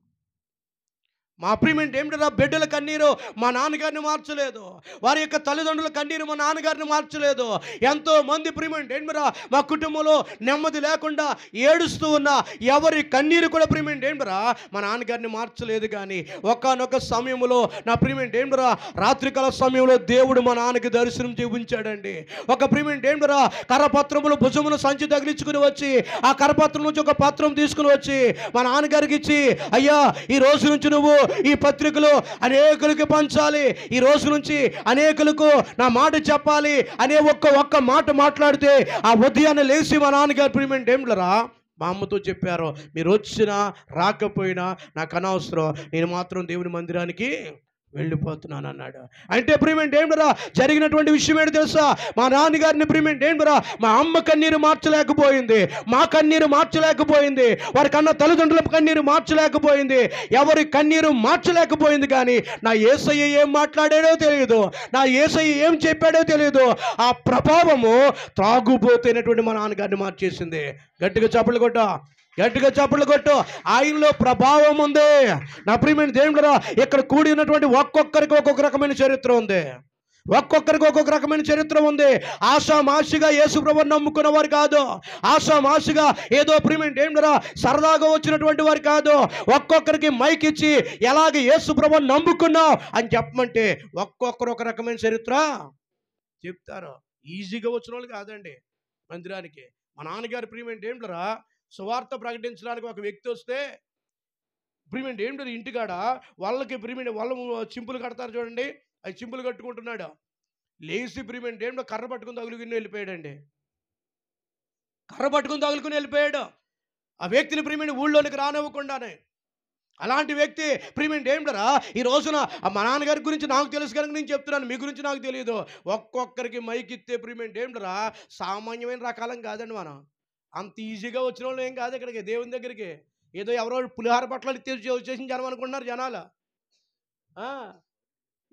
మా ప్రియమైన ఏంటరా బిడ్డల కన్నీరు మా నాన్నగారిని మార్చలేదు. వారి యొక్క తల్లిదండ్రుల కన్నీరు మా నాన్నగారిని మార్చలేదు. ఎంతో మంది ప్రియమైన ఏంటరా మా కుటుంబంలో నెమ్మది లేకుండా ఏడుస్తూ ఉన్న ఎవరి కన్నీరు కూడా ప్రియమైన ఏంటరా మా నాన్నగారిని మార్చలేదు. కానీ ఒకానొక సమయంలో నా ప్రియమైన ఏంటరా రాత్రికాల సమయంలో దేవుడు మా నాన్నకి దర్శనం చూపించాడండి. ఒక ప్రియమైన ఏంటరా కరపత్రములు భుజమును సంచి తగిలించుకుని వచ్చి ఆ కరపత్రం నుంచి ఒక పత్రం తీసుకుని వచ్చి మా నాన్నగారికి ఇచ్చి, అయ్యా ఈ రోజు నుంచి నువ్వు ఈ పత్రికలు అనేకులకు పంచాలి, ఈ రోజు నుంచి అనేకులకు నా మాట చెప్పాలి అనే ఒక్క మాట మాట్లాడితే ఆ ఉదయాన్నే లేచి మా నాన్నగారు ప్రియమైన ఏంటరా మా అమ్మతో చెప్పారు, మీరు వచ్చినా రాకపోయినా నాకు అనవసరం, నేను మాత్రం దేవుని మందిరానికి వెళ్ళిపోతున్నాను అన్నాడు. అంటే ప్రియమైన ఏంటరా జరిగినటువంటి విషయం ఏంటి తెలుసా, మా నాన్నగారిని ప్రియమైన ఏంటరా మా అమ్మ కన్నీరు మార్చలేకపోయింది, మా కన్నీరు మార్చలేకపోయింది, వారి కన్నా తల్లిదండ్రుల కన్నీరు మార్చలేకపోయింది, ఎవరి కన్నీరు మార్చలేకపోయింది. కానీ నా యేసయ్య ఏం మాట్లాడాడో తెలియదు, నా యేసయ్య ఏం చెప్పాడో తెలియదు. ఆ ప్రభావము త్రాగుబోతున్నటువంటి మా నాన్నగారిని మార్చేసింది. గట్టిగా చప్పట్లు కొట్టు, గట్టిగా చప్పట్లు కొట్టు. ఆయనలో ప్రభావం ఉంది. నా ప్రియమైన దేవుడా, ఇక్కడ కూడి ఉన్నటువంటి ఒక్కొక్కరికి ఒక్కొక్క రకమైన చరిత్ర ఉంది. ఒక్కొక్కరికి ఒక్కొక్క రకమైన చరిత్ర ఉంది. ఆషామాషిగా యేసుప్రభువుని నమ్ముకున్న వారు కాదు. ఆషామాషిగా ఏదో ప్రియమైన ఏంటరా సరదాగా వచ్చినటువంటి వారు కాదు. ఒక్కొక్కరికి మైక్ ఇచ్చి ఎలాగ యేసుప్రభువుని నమ్ముకున్నావు అని చెప్పమంటే ఒక్కొక్కరు ఒక రకమైన చరిత్ర చెప్తారు. ఈజీగా వచ్చిన వాళ్ళు కాదండి మందిరానికి. మా నాన్నగారు ప్రియమైన ఏంటరా సువార్త ప్రకటించడానికి ఒక వ్యక్తి వస్తే ప్రియమైన ఏంటది ఇంటికాడ వాళ్ళకి ప్రియమైన వాళ్ళు చింపులు కడతారు చూడండి, అవి చింపులు కట్టుకుంటున్నాడు. లేచి ప్రియమైన ఏంటో కర్ర పట్టుకుని తగులుకుని వెళ్ళిపోయాడండి. కర్ర పట్టుకుని తగులుకుని వెళ్ళిపోయాడు. ఆ వ్యక్తిని ప్రియమైన ఊళ్ళోనికి రానివ్వకుండానే. అలాంటి వ్యక్తి ప్రియమైన ఏంటరా ఈ రోజున మా నాన్నగారి గురించి నాకు తెలుసు కనుక నేను చెప్తున్నాను, మీ గురించి నాకు తెలియదు. ఒక్కొక్కరికి మైక్ ఇస్తే ప్రియమైన ఏంటరా సామాన్యమైన రకాలం కాదండి. మనం అంత ఈజీగా వచ్చిన వాళ్ళు ఏం కాదు ఇక్కడికి దేవుని దగ్గరికి. ఏదో ఎవరో పులిహార పట్ల వచ్చేసిన జనం అనుకుంటున్నారు జనాలు.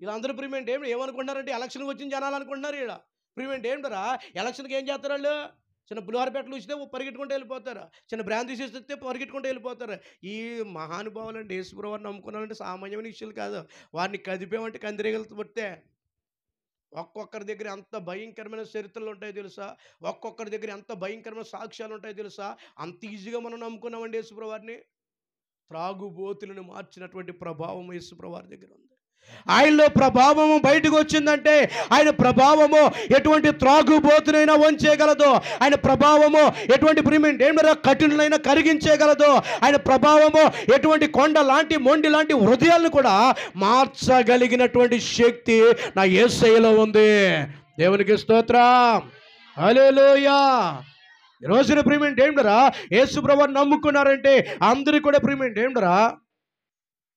వీళ్ళందరూ ప్రియమైన ఏమనుకుంటున్నారంటే ఎలక్షన్కి వచ్చిన జనాలు అనుకుంటున్నారు. వీళ్ళ ప్రియమైన ఏంటరా ఎలక్షన్కి ఏం చేస్తారు వాళ్ళు, చిన్న పులిహార పెట్టలు ఇస్తే పరిగెట్టుకుంటూ వెళ్ళిపోతారు, చిన్న బ్రాంతి ఇస్తే పరిగెట్టుకుంటూ వెళ్ళిపోతారు. ఈ మహానుభావులు అంటే యేసుప్రభువుని నమ్ముకున్నారంటే సామాన్యమైన విషయాలు కాదు. వారిని కదిపేమంటే కందిరేగలు పడితే ఒక్కొక్కరి దగ్గర ఎంత భయంకరమైన చరిత్రలు ఉంటాయో తెలుసా, ఒక్కొక్కరి దగ్గర ఎంత భయంకరమైన సాక్ష్యాలు ఉంటాయో తెలుసా. అంత ఈజీగా మనం నమ్ముకున్నామండి యేసుప్రభువు వారిని. త్రాగుబోతులను మార్చినటువంటి ప్రభావం యేసుప్రభువు వారి దగ్గర ఉంది. ఆయనలో ప్రభావము బయటకు వచ్చిందంటే ఆయన ప్రభావము ఎటువంటి త్రాగుబోతునైనా వంచేయగలదు. ఆయన ప్రభావము ఎటువంటి ప్రియమైన ఏంటో కఠినులైనా కరిగించేయగలదు. ఆయన ప్రభావము ఎటువంటి కొండ లాంటి మొండి లాంటి హృదయాలను కూడా మార్చగలిగినటువంటి శక్తి నా యేసయ్యలో ఉంది. దేవునికి స్తోత్రం, హల్లెలూయా. ఈ రోజున ప్రియమైన ఏంటరా యేసుప్రభువుని నమ్ముకున్నారంటే అందరూ కూడా ప్రియమైన ఏంటరా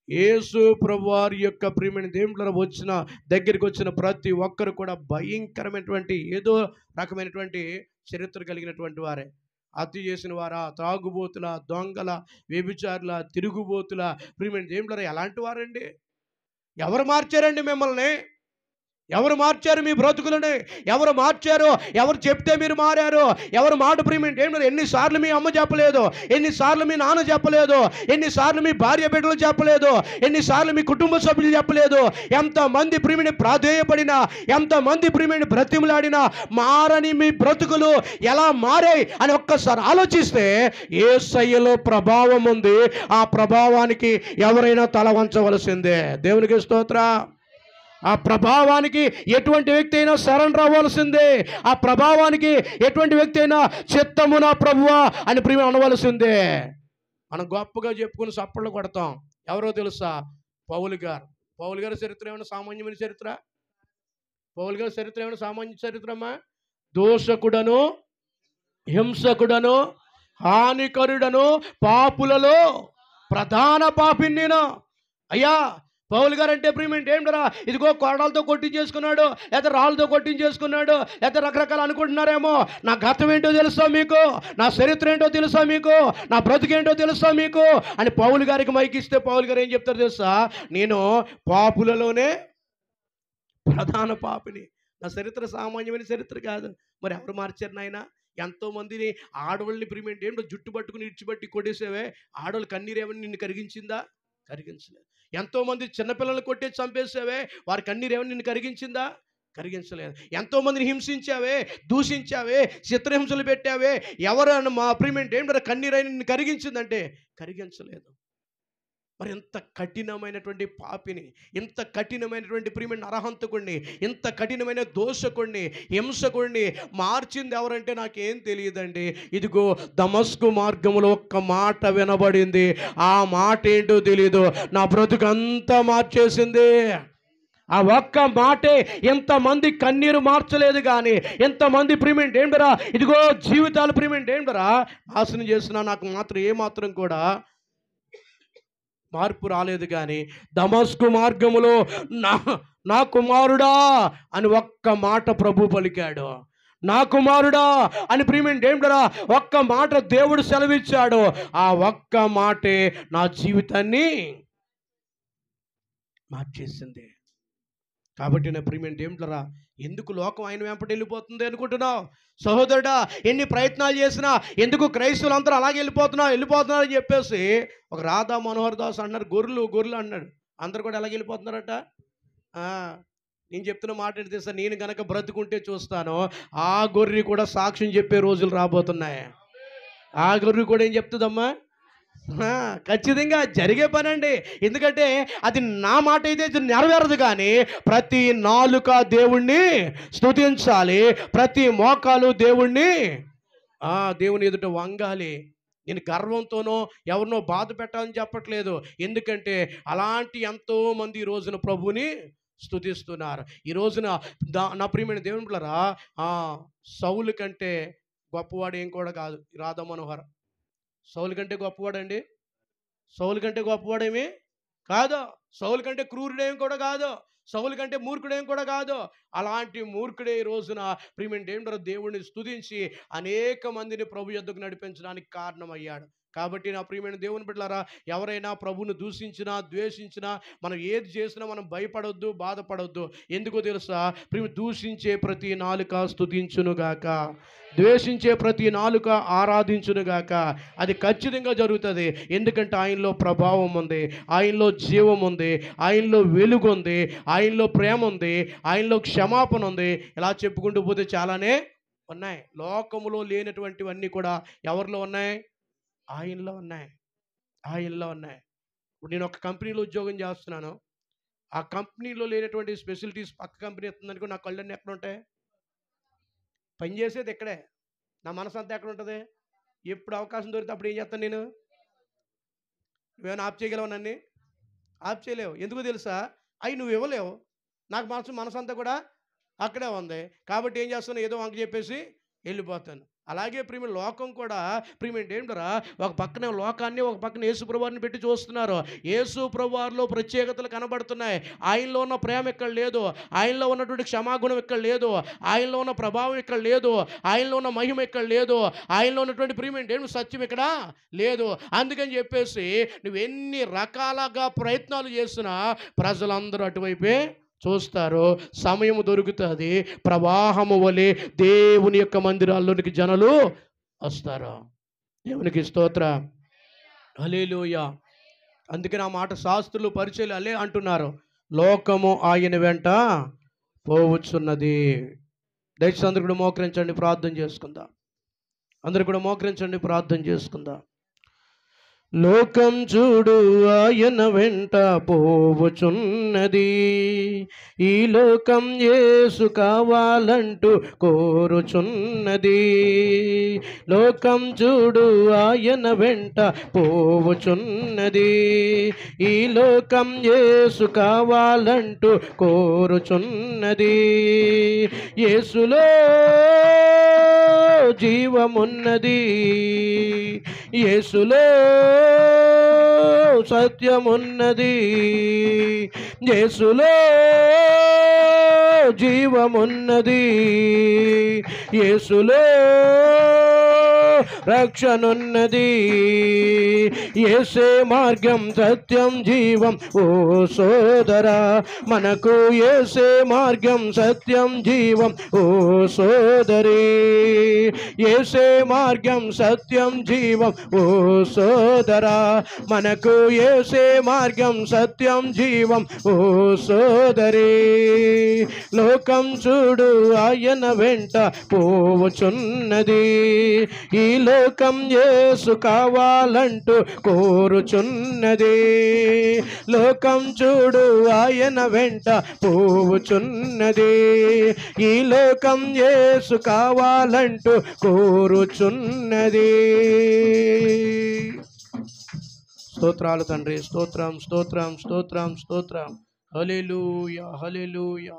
యేసు ప్రభువారి యొక్క ప్రియమైన దేవుళ్ళ వచ్చిన దగ్గరికి వచ్చిన ప్రతి ఒక్కరు కూడా భయంకరమైనటువంటి ఏదో రకమైనటువంటి చరిత్ర కలిగినటువంటి వారే. హత్య చేసిన వారా, తాగుబోతుల, దొంగల, వ్యభిచారుల, తిరుగుబోతుల ప్రియమైన దేవుళ్ళ ఎలాంటి వారండి? ఎవరు మార్చారండి మిమ్మల్ని? ఎవరు మార్చారు మీ బ్రతుకులని? ఎవరు మార్చారు? ఎవరు చెప్తే మీరు మారారు? ఎవరు మాట ప్రియమేంటి ఏంటి? ఎన్నిసార్లు మీ అమ్మ చెప్పలేదు? ఎన్నిసార్లు మీ నాన్న చెప్పలేదు? ఎన్నిసార్లు మీ భార్య బిడ్డలు చెప్పలేదు? ఎన్నిసార్లు మీ కుటుంబ సభ్యులు చెప్పలేదు? ఎంతమంది ప్రియమని ప్రాధేయపడినా, ఎంతమంది ప్రియమని బ్రతిమలాడినా మారని మీ బ్రతుకులు ఎలా మారాయి అని ఒక్కసారి ఆలోచిస్తే యేసయ్యలో ప్రభావం ఉంది. ఆ ప్రభావానికి ఎవరైనా తల వంచవలసిందే. దేవునికి స్తోత్రం. ఆ ప్రభావానికి ఎటువంటి వ్యక్తి అయినా సరెండర్ అవ్వాల్సిందే. ఆ ప్రభావానికి ఎటువంటి వ్యక్తి అయినా చిత్తము నా ప్రభువా అని ప్రియ అనవలసిందే. మనం గొప్పగా చెప్పుకుని సప్పళ్ళు కొడతాం. ఎవరో తెలుసా? పౌలు గారు. పౌలు గారి చరిత్ర ఏమైనా సామాన్యమైన చరిత్ర? పౌలు గారి చరిత్ర ఏమైనా సామాన్య చరిత్రమా? దోషకుడను, హింసకుడను, హానికరుడను, పాపులలో ప్రధాన పాపిని నేను. అయ్యా, పౌలు గారు అంటే ప్రియమేంటి ఏంటరా? ఇదిగో కొరడాలతో కొట్టించేసుకున్నాడు, లేదా రాళ్ళతో కొట్టించేసుకున్నాడు, లేదా రకరకాలు అనుకుంటున్నారేమో. నా గతం ఏంటో తెలుసా మీకు? నా చరిత్ర ఏంటో తెలుసా మీకు? నా బ్రతుకేంటో తెలుసా మీకు అని పౌలు గారికి మైకిస్తే పౌలు గారు ఏం చెప్తారు తెలుసా? నేను పాపులలోనే ప్రధాన పాపిని. నా చరిత్ర సామాన్యమైన చరిత్ర కాదు. మరి ఎవరు మార్చారు నాయన? ఎంతోమందిని ఆడవాళ్ళని ప్రియమేంటి ఏంటో జుట్టు పట్టుకుని ఇడ్చిపట్టి కొట్టేసేవే. ఆడవాళ్ళు కన్నీరు ఏమని నిన్ను కరిగించిందా? కరిగించలేదు. ఎంతోమంది చిన్నపిల్లలు కొట్టి చంపేసావే, వారి కన్నీరు ఏమని నిన్ను కరిగించిందా? కరిగించలేదు. ఎంతోమందిని హింసించావే, దూషించావే, చిత్రహింసలు పెట్టావే, ఎవరు మా ప్రియమేంటి ఏంటో కన్నీరైన నిన్ను కరిగించిందంటే కరిగించలేదు. మరి ఇంత కఠినమైనటువంటి పాపిని, ఇంత కఠినమైనటువంటి ప్రియమైన అరహంతకుడిని, ఇంత కఠినమైన దోషకుడిని, హింసకుడిని మార్చింది ఎవరంటే నాకేం తెలియదండి. ఇదిగో దమస్కు మార్గంలో ఒక్క మాట వినబడింది. ఆ మాట ఏంటో తెలియదు, నా బ్రతుకంతా మార్చేసింది. ఆ ఒక్క మాటే ఎంతమంది కన్నీరు మార్చలేదు కానీ, ఎంతమంది ప్రియమేంటి ఏంటరా ఇదిగో జీవితాలు ప్రియమేంటి ఏంటరా నాశనం చేస్తున్నా. నాకు మాత్రం ఏమాత్రం కూడా మార్పు రాలేదు. కానీ దమస్కు మార్గములో నా కుమారుడా అని ఒక్క మాట ప్రభు పలికాడు. నా కుమారుడా అని ప్రియమేంటి ఏంటరా ఒక్క మాట దేవుడు సెలవిచ్చాడు. ఆ ఒక్క మాటే నా జీవితాన్ని మార్చేసింది. కాబట్టి నా ప్రియమేంటి ఏంటరా ఎందుకు లోకం ఆయన వెంపటి వెళ్ళిపోతుంది అనుకుంటున్నావు? సహోదరుడా, ఎన్ని ప్రయత్నాలు చేసినా ఎందుకు క్రైస్తవులు అందరూ అలాగే వెళ్ళిపోతున్నారని చెప్పేసి ఒక రాధా మనోహర్ దాస్ అన్నారు, గొర్రెలు అన్నాడు. అందరు కూడా ఎలాగ వెళ్ళిపోతున్నారట? నేను చెప్తున్న మాట ఏంటి తెలుసా? నేను గనక బ్రతుకుంటే చూస్తాను, ఆ గొర్రె కూడా సాక్ష్యం చెప్పే రోజులు రాబోతున్నాయి. ఆ గొర్రె కూడా ఏం చెప్తుందమ్మా? ఖచ్చితంగా జరిగే పని అండి. ఎందుకంటే అది నా మాట అయితే నెరవేరదు. కానీ ప్రతి నాలుక దేవుణ్ణి స్తుతించాలి, ప్రతి మోకాలు దేవుణ్ణి దేవుని ఎదుట వంగాలి. నేను గర్వంతోనో ఎవరినో బాధ పెట్టాలని చెప్పట్లేదు. ఎందుకంటే అలాంటి ఎంతోమంది ఈ రోజున ప్రభుని స్తుతిస్తున్నారు. ఈ రోజున నా ప్రియమైన దేవుని పిల్లరా, సౌలు కంటే గొప్పవాడు ఏం కూడా కాదు రాధా మనోహర్. సౌలు కంటే గొప్పవాడండి? సౌలు కంటే గొప్పవాడేమి కాదు. సౌలు కంటే క్రూరుడేం కూడా కాదు. సౌలు కంటే మూర్ఖుడేం కూడా కాదు. అలాంటి మూర్ఖుడే ఈ రోజున ప్రియమేంటి ఏంటో దేవుడిని స్తుతించి అనేక మందిని ప్రభు యొద్దకు నడిపించడానికి కారణమయ్యాడు. కాబట్టి నా ప్రియమైన దేవుని బిడ్డలారా, ఎవరైనా ప్రభువును దూషించినా, ద్వేషించినా, మనం ఏది చేసినా మనం భయపడొద్దు, బాధపడొద్దు. ఎందుకో తెలుసా? దూషించే ప్రతి నాలుక స్తుతించునుగాక, ద్వేషించే ప్రతి నాలుక ఆరాధించునుగాక. అది ఖచ్చితంగా జరుగుతుంది. ఎందుకంటే ఆయనలో ప్రభావం ఉంది, ఆయనలో జీవం ఉంది, ఆయనలో వెలుగు ఉంది, ఆయనలో ప్రేమ ఉంది, ఆయనలో క్షమాపణ ఉంది. ఇలా చెప్పుకుంటూ పోతే చాలానే ఉన్నాయి. లోకములో లేనటువంటివన్నీ కూడా ఎవరిలో ఉన్నాయి? ఆయనలో ఉన్నాయి. ఆయనలో ఉన్నాయి. ఇప్పుడు నేను ఒక కంపెనీలో ఉద్యోగం చేస్తున్నాను. ఆ కంపెనీలో లేనటువంటి స్పెషలిటీస్ పక్క కంపెనీ ఇస్తుందనుకో, నా కళ్ళన్నీ ఎక్కడ ఉంటాయి? పని చేసేది ఇక్కడే, నా మనసు అంతా ఎక్కడ ఉంటుంది? ఎప్పుడు అవకాశం దొరికితే అప్పుడు ఏం చేస్తాను నేను? నువ్వేమైనా ఆప్ చేయగలవు? నన్ను ఆప్ చేయలేవు. ఎందుకు తెలుసా? అవి నువ్వు ఇవ్వలేవు. నాకు మనసు అంతా కూడా అక్కడే ఉంది. కాబట్టి ఏం చేస్తాను? ఏదో వంక చెప్పేసి వెళ్ళిపోతాను. అలాగే ప్రియమైన లోకం కూడా ప్రియమేంటి ఏంటరా ఒక పక్కన లోకాన్ని, ఒక పక్కన యేసు ప్రభువారిని పెట్టి చూస్తున్నారు. యేసు ప్రభువారిలో ప్రత్యేకతలు కనబడుతున్నాయి. ఆయనలో ఉన్న ప్రేమ ఇక్కడ లేదు, ఆయనలో ఉన్నటువంటి క్షమాగుణం ఇక్కడ లేదు, ఆయనలో ఉన్న ప్రభావం ఇక్కడ లేదు, ఆయనలో ఉన్న మహిమ ఇక్కడ లేదు, ఆయనలో ఉన్నటువంటి ప్రియమేంటి ఏంటి సత్యం ఇక్కడ లేదు. అందుకని చెప్పేసి నువ్వు ఎన్ని రకాలుగా ప్రయత్నాలు చేసినా ప్రజలందరూ అటువైపే చూస్తారో సమయం దొరుకుతుంది, ప్రవాహము వలె దేవుని యొక్క మందిరాల్లోనికి జనులు వస్తారు. దేవునికి స్తోత్రం, హల్లెలూయా. అందుకే నా మాట శాస్త్రులు పరిచయాలు అలే అంటున్నారు, లోకము ఆయన వెంట పోవచ్చున్నది. దయచేసి అందరూ కూడా మోకరించండి, ప్రార్థన చేసుకుందాం. అందరూ కూడా మోకరించండి, ప్రార్థన చేసుకుందాం. లోకం చూడు ఆయన వెంట పోవచున్నది, ఈ లోకం యేసు కావాలంటూ కోరుచున్నది. లోకం చూడు ఆయన వెంట పోవచున్నది, ఈ లోకం యేసు కావాలంటూ కోరుచున్నది. యేసులో జీవమున్నది, యేసులో సత్యమున్నది, యేసులో జీవమున్నది, యేసులో రక్షణున్నది. యేసే మార్గం సత్యం జీవం ఓ సోదరా, మనకు యేసే మార్గం సత్యం జీవం ఓ సోదరి. యేసే మార్గం సత్యం జీవం ఓ సోదరా, మనకు యేసే మార్గం సత్యం జీవం ఓ సోదరి. లోకం చూడు ఆయన వెంట పోవచున్నది, ఈ లోకం యేసు కావాలంటూ కోరుచున్నది. లోకం చూడు ఆయన వెంట పోవుచున్నది, ఈ లోకం యేసు కావాలంటూ కోరుచున్నది. స్తోత్రాలు తండ్రి, స్తోత్రం స్తోత్రం స్తోత్రం స్తోత్రం. హల్లెలూయా హల్లెలూయా.